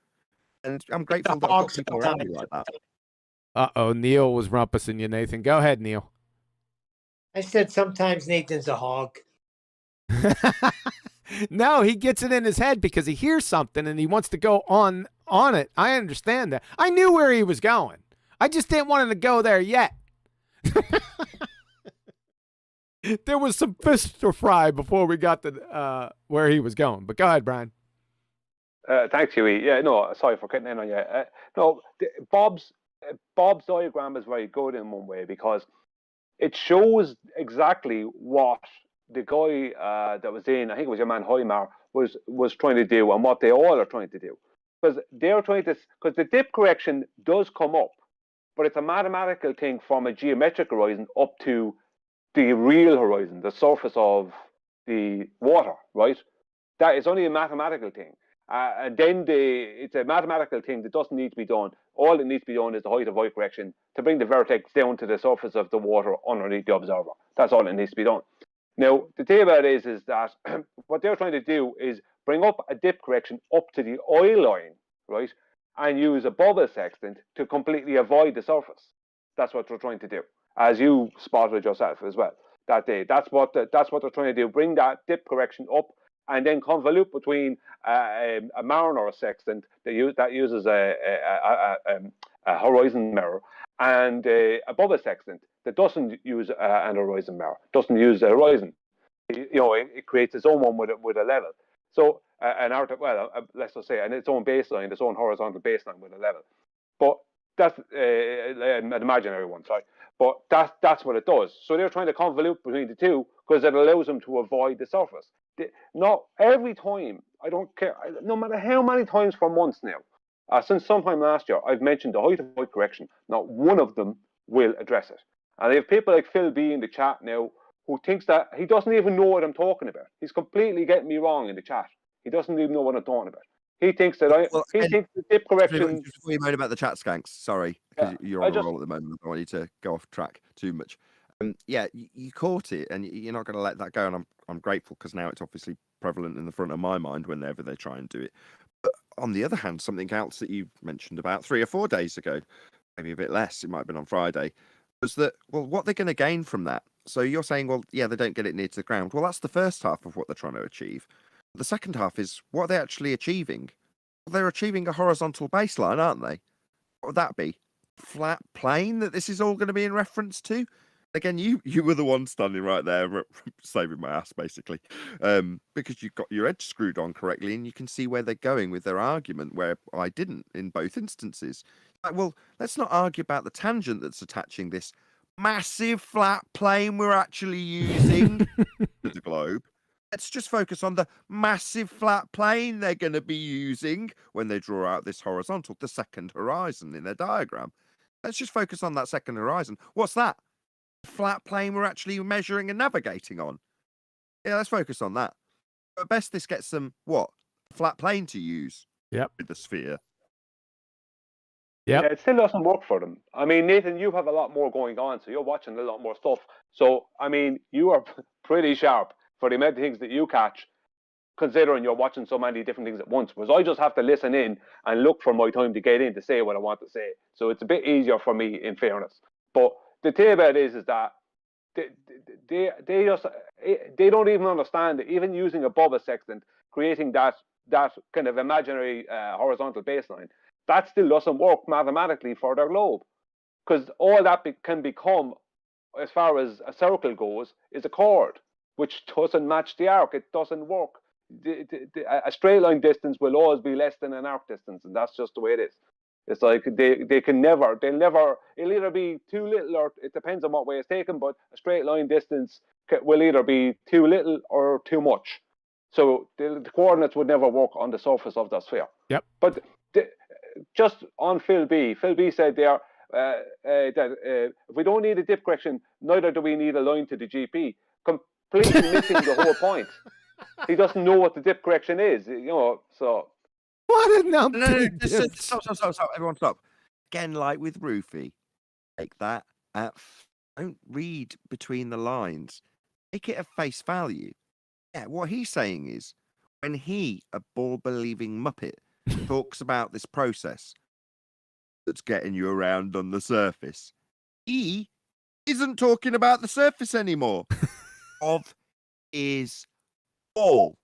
And I'm grateful that I've got people around me like that. Uh-oh, Neil was rumpusing you, Nathan. Go ahead, Neil. I said sometimes Nathan's a hog. No, he gets it in his head because he hears something and he wants to go on it. I understand that. I knew where he was going. I just didn't want him to go there yet. There was some fish to fry before we got to where he was going. But go ahead, Brian. Thanks, Huey. Yeah, no, sorry for cutting in on you. No, Bob's diagram is very good in one way because it shows exactly what the guy that was in, I think it was your man Hoymar, was trying to do, and what they all are trying to do. Because they're trying to, because the dip correction does come up, but it's a mathematical thing from a geometric horizon up to the real horizon, the surface of the water, right? That is only a mathematical thing. And then it's a mathematical thing that doesn't need to be done. All that needs to be done is the height of Y correction to bring the vertex down to the surface of the water underneath the observer. That's all that needs to be done. Now, the thing about it is that what they're trying to do is bring up a dip correction up to the eye line, right? And use a bubble sextant to completely avoid the surface. That's what they're trying to do, as you spotted yourself as well that day. That's what they're trying to do, bring that dip correction up and then convolute between a Mariner sextant that uses a horizon mirror and a bubble sextant that doesn't use an horizon mirror, doesn't use a horizon. It creates its own one with a level. So let's just say, and its own baseline, its own horizontal baseline with a level. But that's an imaginary one, sorry. But that's what it does. So they're trying to convolute between the two because it allows them to avoid the surface. Not every time, I don't care, no matter how many times for months now, since sometime last year, I've mentioned the height of Y correction. Not one of them will address it. And they have people like Phil B in the chat now who thinks that he doesn't even know what I'm talking about. He's completely getting me wrong in the chat. He doesn't even know what I'm talking about. He thinks that he thinks the dip correction. Just before you moan about the chat skanks, sorry, because you're on a roll at the moment. I don't want you to go off track too much. You caught it, and you're not going to let that go. And I'm grateful because now it's obviously prevalent in the front of my mind whenever they try and do it. But on the other hand, something else that you mentioned about 3 or 4 days ago, maybe a bit less, it might have been on Friday, was that, well, what they're going to gain from that. So you're saying, well, yeah, they don't get it near to the ground. Well, that's the first half of what they're trying to achieve. The second half is what are they actually achieving? Well, they're achieving a horizontal baseline, aren't they? What would that be? Flat plane that this is all going to be in reference to? Again, you were the one standing right there, saving my ass, basically, because you've got your edge screwed on correctly, and you can see where they're going with their argument, where I didn't in both instances. Like, well, let's not argue about the tangent that's attaching this massive flat plane we're actually using to the globe. Let's just focus on the massive flat plane they're going to be using when they draw out this horizontal, the second horizon in their diagram. Let's just focus on that second horizon. What's that? Flat plane we're actually measuring and navigating on. Yeah, let's focus on that. At best, this gets them what? Flat plane to use. Yep. With the sphere. Yep. Yeah, it still doesn't work for them. I mean, Nathan, you have a lot more going on, so you're watching a lot more stuff. So, I mean, you are pretty sharp for the amount of things that you catch, considering you're watching so many different things at once. Whereas I just have to listen in and look for my time to get in to say what I want to say. So it's a bit easier for me, in fairness. But the thing about it is that they don't even understand it. Even using a bubble sextant, creating that kind of imaginary horizontal baseline, that still doesn't work mathematically for their globe, because all that can become, as far as a circle goes, is a chord, which doesn't match the arc. It doesn't work. A straight line distance will always be less than an arc distance, and that's just the way it is. It's like they'll never, it'll either be too little, or it depends on what way it's taken, but a straight line distance will either be too little or too much. So the coordinates would never work on the surface of the sphere. Yep. But just on Phil B said there that if we don't need a dip correction, neither do we need a line to the GP. Completely missing the whole point. He doesn't know what the dip correction is, so... What a No, numpty. stop. Everyone stop. Again, like with Roofy, take that don't read between the lines. Take it at face value. Yeah, what he's saying is, when he, a ball-believing muppet, talks about this process that's getting you around on the surface, he isn't talking about the surface anymore. Of his ball.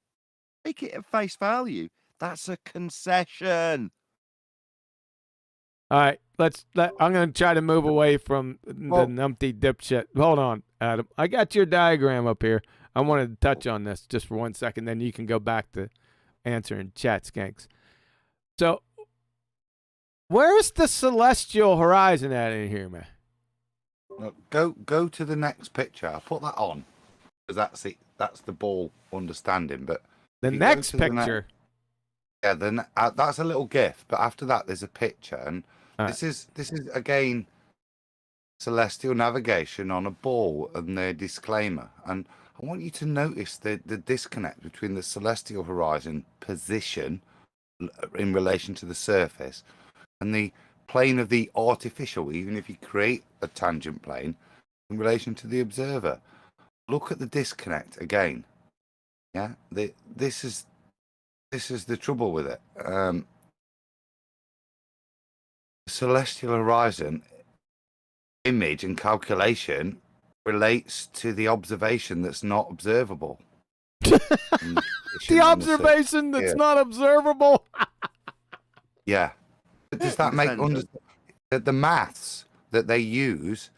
Take it at face value. That's a concession. All right, I'm going to try to move away from the numpty dipshit. Hold on, Adam. I got your diagram up here. I wanted to touch on this just for 1 second, then you can go back to answering chat skanks. So, where's the celestial horizon at in here, man? Go to the next picture. I'll put that on, because that's the ball understanding. But the next picture. Yeah, then that's a little GIF, but after that there's a picture, and this is again celestial navigation on a ball and their disclaimer. And I want you to notice the disconnect between the celestial horizon position in relation to the surface and the plane of the artificial, even if you create a tangent plane, in relation to the observer. Look at the disconnect again. Yeah, this is the trouble with it. Celestial horizon image and calculation relates to the observation that's not observable. The observation that's not observable? Yeah. Does that make the maths that they use?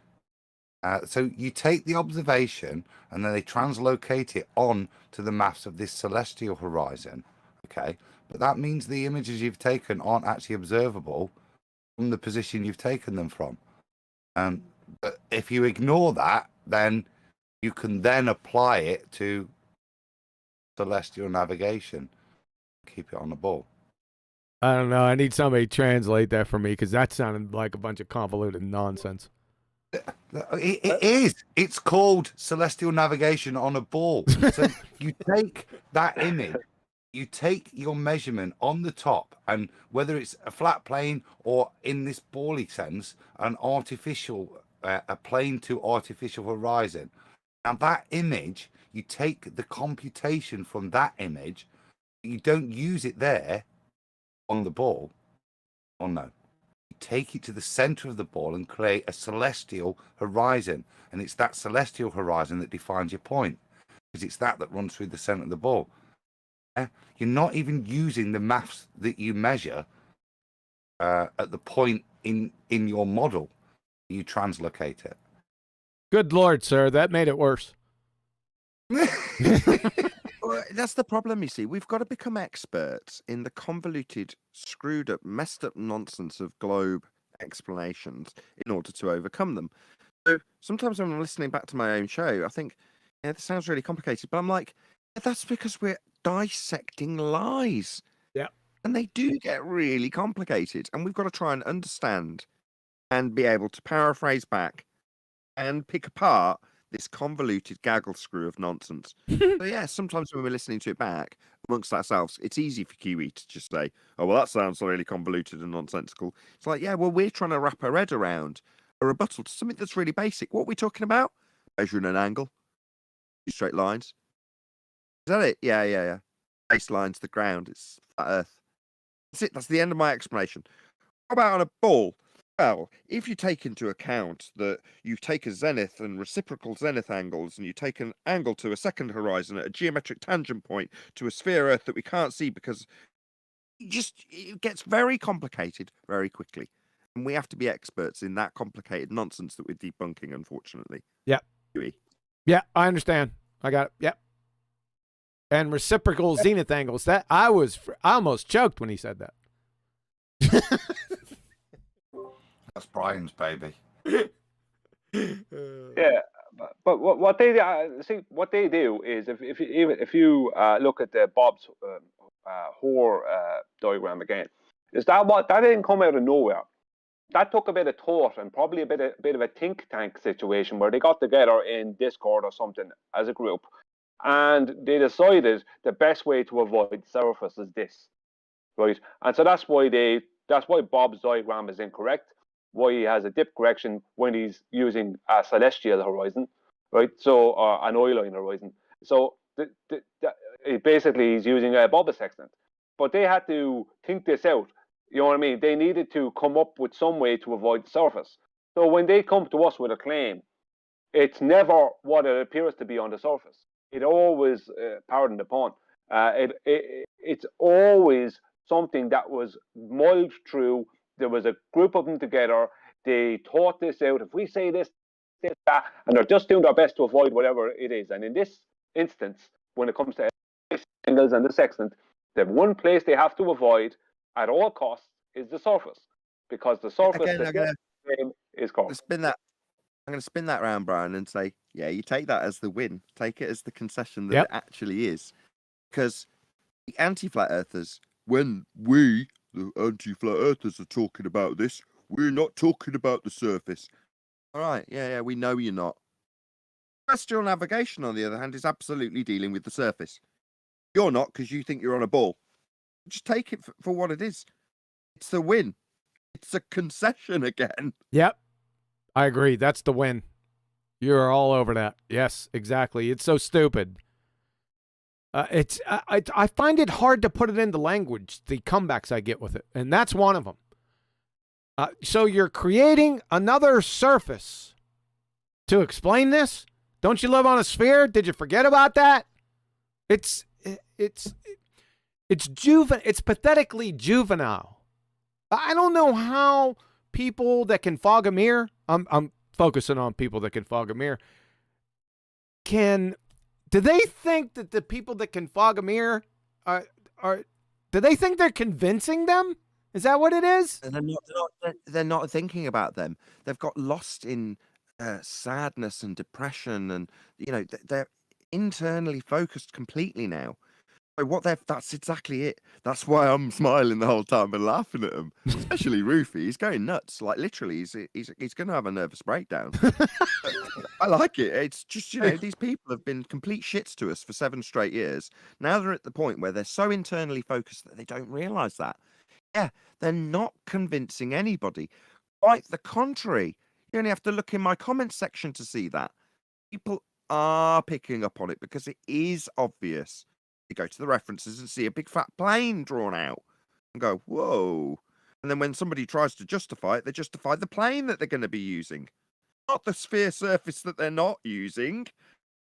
So you take the observation and then they translocate it on to the maths of this celestial horizon. Okay, but that means the images you've taken aren't actually observable from the position you've taken them from. But if you ignore that, then you can then apply it to celestial navigation. Keep it on the ball. I don't know. I need somebody to translate that for me, because that sounded like a bunch of convoluted nonsense. It is. It's called celestial navigation on a ball. So you take that image, you take your measurement on the top, and whether it's a flat plane or, in this bally sense, an artificial, a plane to artificial horizon. Now that image, you take the computation from that image, you don't use it there on the ball. Or no. You take it to the center of the ball and create a celestial horizon. And it's that celestial horizon that defines your point, because it's that runs through the center of the ball. You're not even using the maths that you measure at the point in your model. You translocate it. Good Lord, sir. That made it worse. Well, that's the problem, you see. We've got to become experts in the convoluted, screwed up, messed up nonsense of globe explanations in order to overcome them. So sometimes when I'm listening back to my own show, I think, yeah, this sounds really complicated, but I'm like, yeah, that's because we're dissecting lies. Yeah. And they do get really complicated, and we've got to try and understand and be able to paraphrase back and pick apart this convoluted gaggle screw of nonsense. So yeah, sometimes when we're listening to it back amongst ourselves, it's easy for Kiwi to just say, oh, well, that sounds really convoluted and nonsensical. It's like, yeah, well, we're trying to wrap our head around a rebuttal to something that's really basic. What are we talking about? Measuring an angle. Straight lines. Is that it? Yeah. Baseline's the ground. It's flat Earth. That's it. That's the end of my explanation. How about on a ball? Well, if you take into account that you take a zenith and reciprocal zenith angles, and you take an angle to a second horizon at a geometric tangent point to a sphere Earth that we can't see, because it gets very complicated very quickly. And we have to be experts in that complicated nonsense that we're debunking, unfortunately. Yeah. Huey. Yeah, I understand. I got it. Yep. And reciprocal zenith angles. That I almost choked when he said that. That's Brian's baby. Yeah, but what they see, what they do is if you look at the Bob's Hoare diagram again, is that didn't come out of nowhere. That took a bit of thought and probably a bit of a think tank situation where they got together in Discord or something as a group, and they decided the best way to avoid surface is this, right? And so that's why Bob's diagram is incorrect. Why he has a dip correction when he's using a celestial horizon, right? So an oil line horizon. So basically he's using a Bob sextant. But they had to think this out. You know what I mean? They needed to come up with some way to avoid the surface. So when they come to us with a claim, it's never what it appears to be on the surface. It always, pardon the pun, it's always something that was mulled through. There was a group of them together. They thought this out. If we say this, that, and they're just doing their best to avoid whatever it is. And in this instance, when it comes to angles and the sextant, the one place they have to avoid at all costs is the surface, because the surface is curved. I'm going to spin that round, Brian, and say, yeah, you take that as the win. Take it as the concession that Yep. it actually is. Because the anti-flat earthers, when we, the anti-flat earthers, are talking about this, we're not talking about the surface. All right, yeah, we know you're not. Terrestrial navigation, on the other hand, is absolutely dealing with the surface. You're not, because you think you're on a ball. Just take it for what it is. It's the win. It's a concession again. Yep. I agree. That's the win. You're all over that. Yes, exactly. It's so stupid. I find it hard to put it into language, the comebacks I get with it, and that's one of them. So you're creating another surface to explain this? Don't you live on a sphere? Did you forget about that? It's pathetically juvenile. I don't know how people that can fog a mirror, I'm focusing on people that can fog a mirror, do they think that the people that can fog a mirror do they think they're convincing them? Is that what it is? They're not thinking about them. They've got lost in sadness and depression, and they're internally focused completely now. So that's exactly it. That's why I'm smiling the whole time and laughing at him. Especially Roofy. He's going nuts. Like literally, he's going to have a nervous breakdown. I like it. It's just, these people have been complete shits to us for 7 straight years. Now they're at the point where they're so internally focused that they don't realize that. Yeah, they're not convincing anybody. Quite the contrary. You only have to look in my comments section to see that. People are picking up on it because it is obvious. You go to the references and see a big fat plane drawn out and go, whoa. And then when somebody tries to justify it, they justify the plane that they're going to be using, not the sphere surface that they're not using.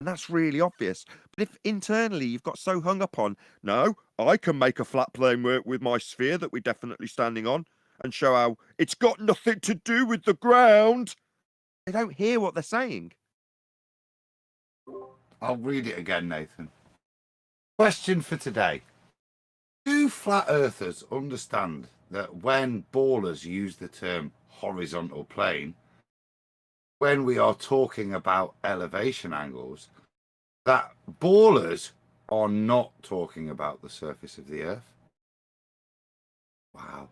And that's really obvious. But if internally you've got so hung up on, no, I can make a flat plane work with my sphere that we're definitely standing on and show how it's got nothing to do with the ground, they don't hear what they're saying. I'll read it again, Nathan. Question for today. Do flat earthers understand that when ballers use the term horizontal plane, when we are talking about elevation angles, that ballers are not talking about the surface of the earth? Wow.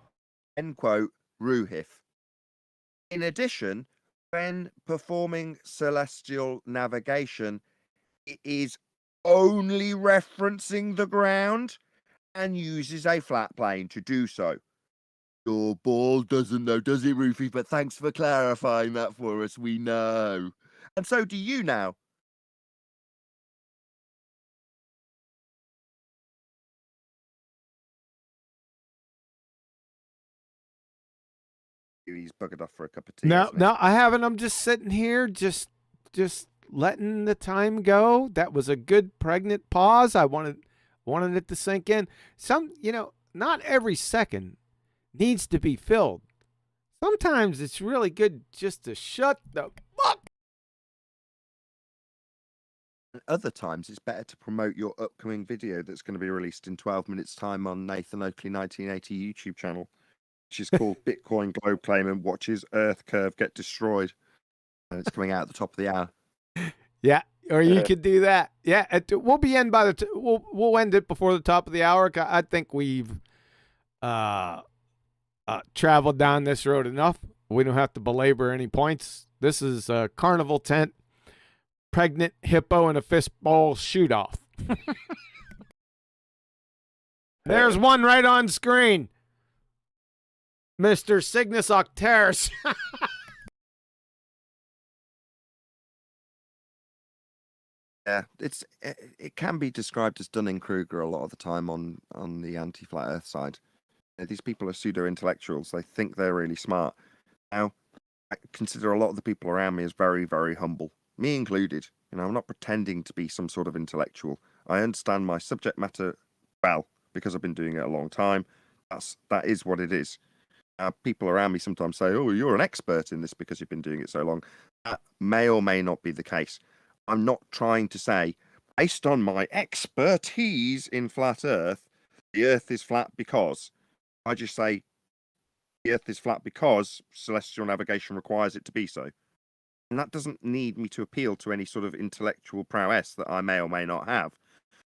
End quote, Ruhif. In addition, when performing celestial navigation, it is only referencing the ground and uses a flat plane to do so. Your ball doesn't know, does it, Roofy? But thanks for clarifying that for us. We know. And so do you now. He's buggered off for a cup of tea. No, hasn't he? no, I haven't. I'm just sitting here, just letting the time go. That was a good pregnant pause. I wanted it to sink in. Not every second needs to be filled. Sometimes it's really good just to shut the fuck. And other times, it's better to promote your upcoming video that's going to be released in 12 minutes' time on Nathan Oakley 1980 YouTube channel, which is called Bitcoin Globe Claimant Watches Earth Curve Get Destroyed. And it's coming out at the top of the hour. Yeah, or you could do that. Yeah, we'll be in by we'll end it before the top of the hour. I think we've traveled down this road enough. We don't have to belabor any points. This is a carnival tent, pregnant hippo, and a fistball shoot-off. There's one right on screen. Mr. Cygnus Octaris. Yeah, it can be described as Dunning-Kruger a lot of the time on the anti-flat Earth side. These people are pseudo-intellectuals. They think they're really smart. Now, I consider a lot of the people around me as very, very humble, me included. I'm not pretending to be some sort of intellectual. I understand my subject matter well because I've been doing it a long time. That is what it is. People around me sometimes say, "Oh, you're an expert in this because you've been doing it so long." That may or may not be the case. I'm not trying to say, based on my expertise in flat Earth, the Earth is flat because. I just say the Earth is flat because celestial navigation requires it to be so. And that doesn't need me to appeal to any sort of intellectual prowess that I may or may not have.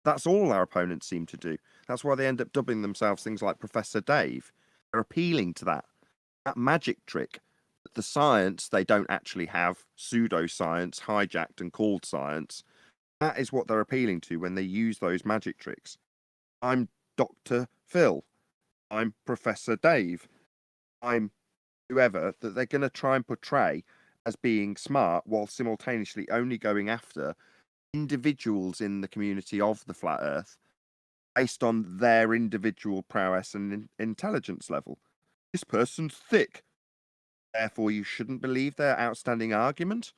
That's all our opponents seem to do. That's why they end up dubbing themselves things like Professor Dave. They're appealing to that magic trick. The science they don't actually have, pseudoscience, hijacked and called science. That is what they're appealing to when they use those magic tricks. I'm Dr. Phil. I'm Professor Dave. I'm whoever that they're going to try and portray as being smart while simultaneously only going after individuals in the community of the flat Earth based on their individual prowess and intelligence level. This person's thick. Therefore, you shouldn't believe their outstanding argument,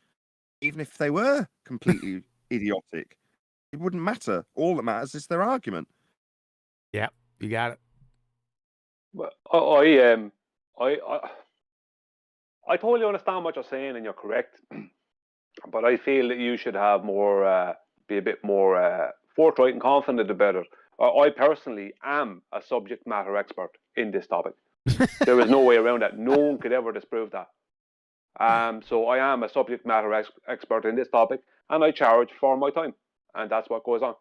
even if they were completely idiotic. It wouldn't matter. All that matters is their argument. Yep, you got it. Well, I totally understand what you're saying, and you're correct. But I feel that you should have more, be a bit more forthright and confident about it. I personally am a subject matter expert in this topic. There is no way around that. No one could ever disprove that. So I am a subject matter expert in this topic, and I charge for my time, and that's what goes on.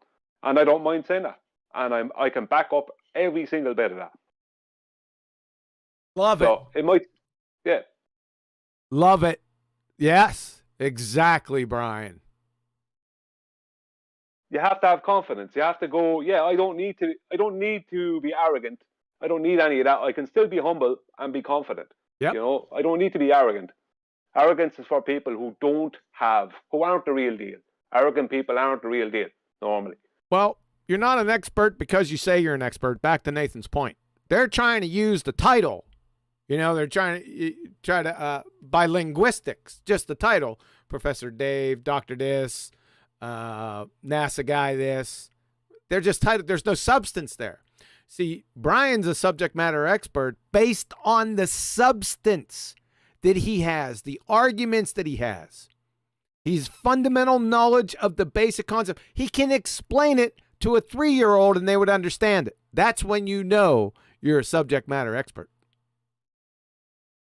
And I don't mind saying that, and I can back up every single bit of that. Love it. So it might, yeah. Love it. Yes, exactly, Brian. You have to have confidence. You have to go, yeah, I don't need to be arrogant. I don't need any of that. I can still be humble and be confident. Yep. I don't need to be arrogant. Arrogance is for people who aren't the real deal. Arrogant people aren't the real deal, normally. Well, you're not an expert because you say you're an expert. Back to Nathan's point. They're trying to use the title. They're trying to by linguistics, just the title. Professor Dave, Dr. this, NASA guy this. They're just titled. There's no substance there. See, Brian's a subject matter expert based on the substance that he has, the arguments that he has. He's fundamental knowledge of the basic concept. He can explain it to a 3-year-old and they would understand it. That's when you know you're a subject matter expert.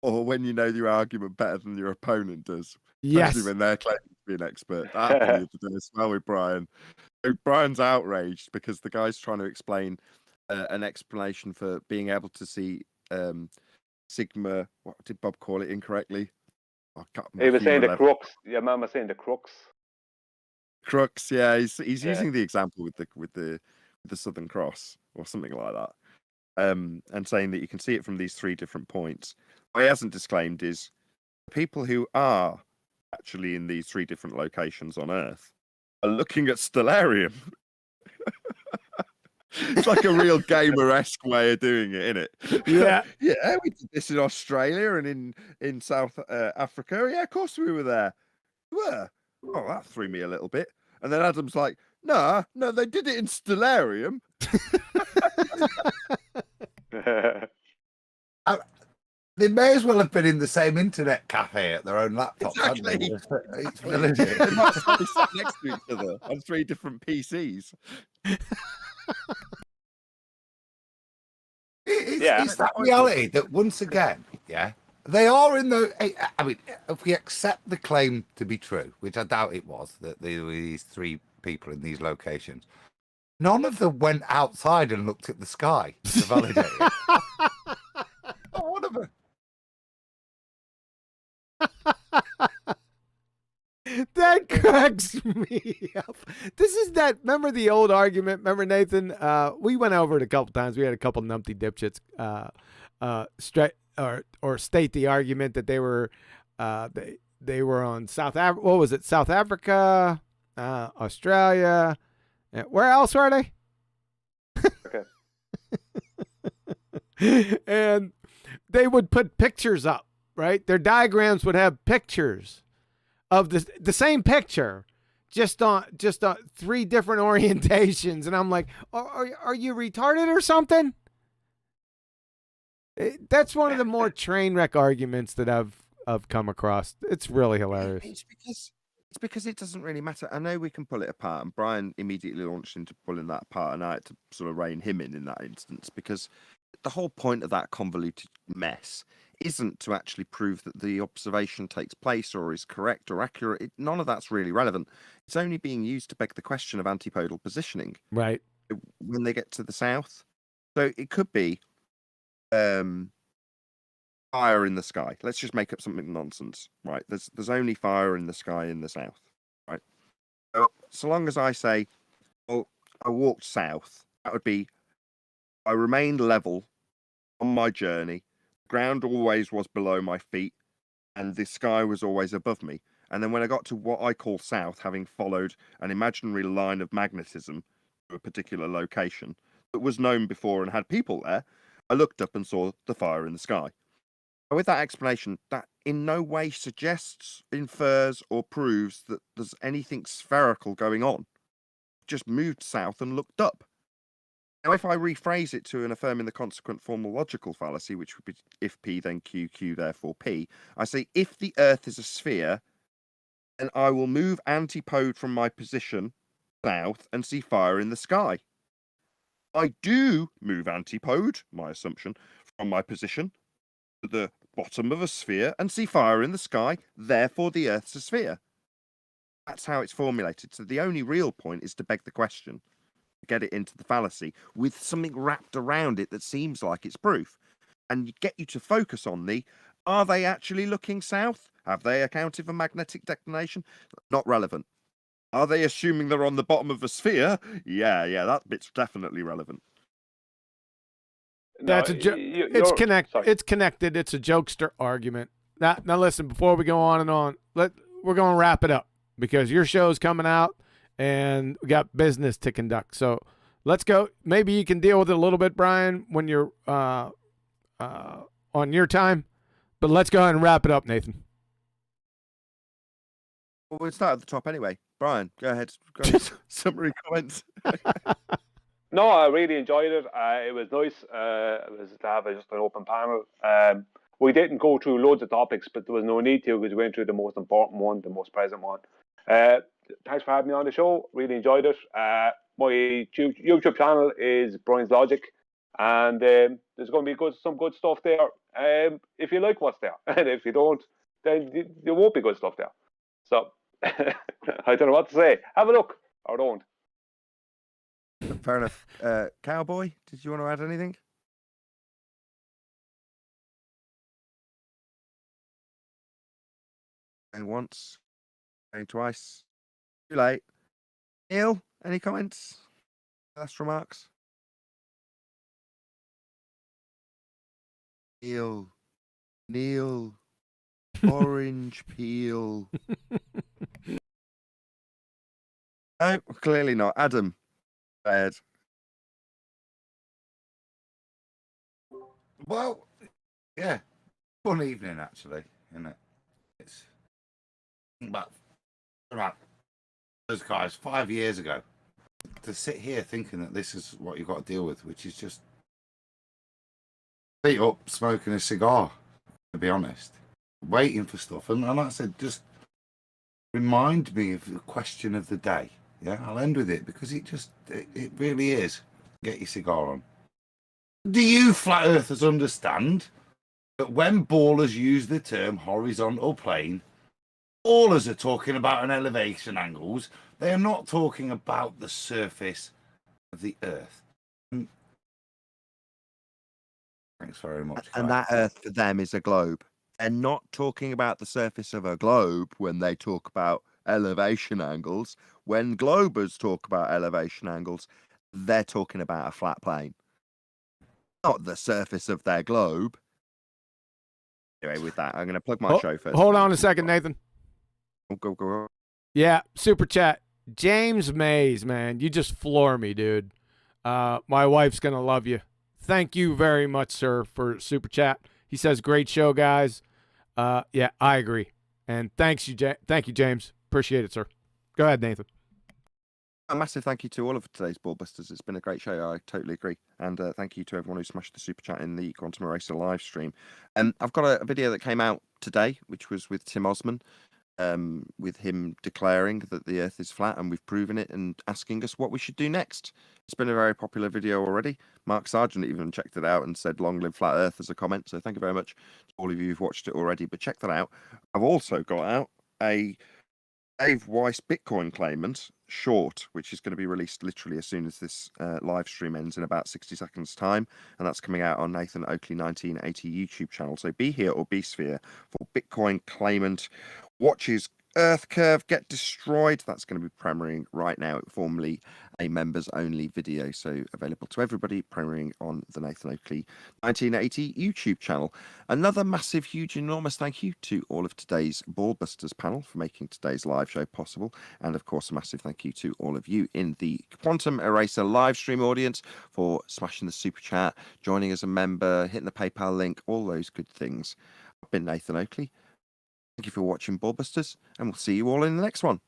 Or when you know your argument better than your opponent does. Yes. Especially when they're claiming to be an expert. That happened the other day as well with Brian. So Brian's outraged because the guy's trying to explain an explanation for being able to see sigma. What did Bob call it incorrectly? He was saying the crux. Your man was saying the crux. Crux, yeah. He's using the example with the Southern Cross or something like that, and saying that you can see it from these 3 different points. What he hasn't disclaimed is people who are actually in these 3 different locations on Earth are looking at Stellarium. It's like a real gamer-esque way of doing it, isn't it? Yeah. Yeah, we did this in Australia and in South Africa. Yeah, of course we were there. We were. Oh, that threw me a little bit. And then Adam's like, no, they did it in Stellarium. They may as well have been in the same internet cafe at their own laptops. Exactly. It's validity. They might as well be sat next to each other on 3 different PCs. It's that reality that once again, they are in the. I mean, if we accept the claim to be true, which I doubt it was, that there were these 3 people in these locations, none of them went outside and looked at the sky to validate it. Not one of them. That cracks me up. This is that. Remember the old argument? Remember, Nathan? We went over it a couple times. We had a couple numpty dipshits or state the argument that they were on South Africa. What was it? South Africa, Australia. Where else were they? Okay. And they would put pictures up, right? Their diagrams would have pictures of the same picture, just on 3 different orientations, and I'm like, are you retarded or something? That's one of the more train wreck arguments that I've come across. It's really hilarious. It's because it doesn't really matter. I know we can pull it apart, and Brian immediately launched into pulling that apart, and I had to sort of rein him in that instance, because the whole point of that convoluted mess isn't to actually prove that the observation takes place or is correct or accurate. None of that's really relevant. It's only being used to beg the question of antipodal positioning. Right. When they get to the south. So it could be fire in the sky. Let's just make up something nonsense, right? There's only fire in the sky in the south, right? So long as I say, well, I walked south, that would be, I remained level on my journey. Ground always was below my feet, and the sky was always above me. And then when I got to what I call south, having followed an imaginary line of magnetism to a particular location that was known before and had people there, I looked up and saw the fire in the sky. With that explanation, that in no way suggests, infers, or proves that there's anything spherical going on. Just moved south and looked up. Now, if I rephrase it to an affirming the consequent formal logical fallacy, which would be if P, then Q, Q, therefore P, I say if the Earth is a sphere, then I will move antipode from my position south and see fire in the sky. I do move antipode, my assumption, from my position to the bottom of a sphere and see fire in the sky, therefore the Earth's a sphere. That's how it's formulated. So the only real point is to beg the question. Get it into the fallacy with something wrapped around it that seems like it's proof, and get you to focus on are they actually looking south? Have they accounted for magnetic declination? Not relevant. Are they assuming they're on the bottom of a sphere? Yeah, that bit's definitely relevant. That's it's connected. It's connected. It's a jokester argument. Now listen, before we go on and on, we're going to wrap it up because your show's coming out and we got business to conduct. So let's go. Maybe you can deal with it a little bit, Brian, when you're on your time. But let's go ahead and wrap it up, Nathan. Well, we'll start at the top anyway. Brian, go ahead. Summary comments. No, I really enjoyed it. It was nice. It was to have just an open panel. We didn't go through loads of topics, but there was no need to because we went through the most important one, the most present one. Thanks for having me on the show. Really enjoyed it. My YouTube channel is Brian's Logic, and there's going to be some good stuff there. If you like what's there, and if you don't, then there won't be good stuff there. So I don't know what to say. Have a look or don't. Fair enough. Cowboy, did you want to add anything? Going once, going twice. Too late. Neil, any comments? Last remarks? Neil. Orange peel. No, clearly not. Adam, go ahead. Well, yeah, fun evening actually, isn't it? It's about those guys 5 years ago to sit here thinking that this is what you've got to deal with, which is just feet up, smoking a cigar. To be honest, waiting for stuff, and like I said, just remind me of the question of the day. Yeah, I'll end with it because it really is. Get your cigar on. Do you flat earthers understand that when ballers use the term horizontal plane, ballers are talking about an elevation angles? They are not talking about the surface of the earth. Thanks very much. And guys. that Earth for them is a globe. They're not talking about the surface of a globe when they talk about elevation angles. When globers talk about elevation angles, they're talking about a flat plane, not the surface of their globe. Anyway, with that, I'm going to plug my show first. Hold on a second, Nathan. Go. Yeah, super chat. James Mays, man, you just floor me, dude. My wife's gonna love you. Thank you very much, sir, for super chat. He says, "Great show, guys." Yeah, I agree. And thank you, James. Appreciate it, sir. Go ahead, Nathan. A massive thank you to all of today's Ballbusters. It's been a great show. I totally agree. And thank you to everyone who smashed the super chat in the Quantum Eraser live stream. I've got a video that came out today, which was with Tim Osman, with him declaring that the Earth is flat, and we've proven it, and asking us what we should do next. It's been a very popular video already. Mark Sargent even checked it out and said, "Long live flat Earth" as a comment. So thank you very much to all of you who've watched it already. But check that out. I've also got out a Dave Weiss Bitcoin claimant short, which is going to be released literally as soon as this live stream ends in about 60 seconds time, and that's coming out on Nathan Oakley 1980 YouTube channel. So be here or be sphere for Bitcoin claimant watches Earth curve get destroyed. That's going to be premiering right now, formerly a members only video, so available to everybody, premiering on the Nathan Oakley 1980 YouTube channel. Another massive, huge, enormous thank you to all of today's Ballbusters panel for making today's live show possible, and of course a massive thank you to all of you in the Quantum Eraser live stream audience for smashing the super chat, joining as a member, hitting the PayPal link, all those good things. I've been Nathan Oakley. Thank you for watching Ballbusters, and we'll see you all in the next one.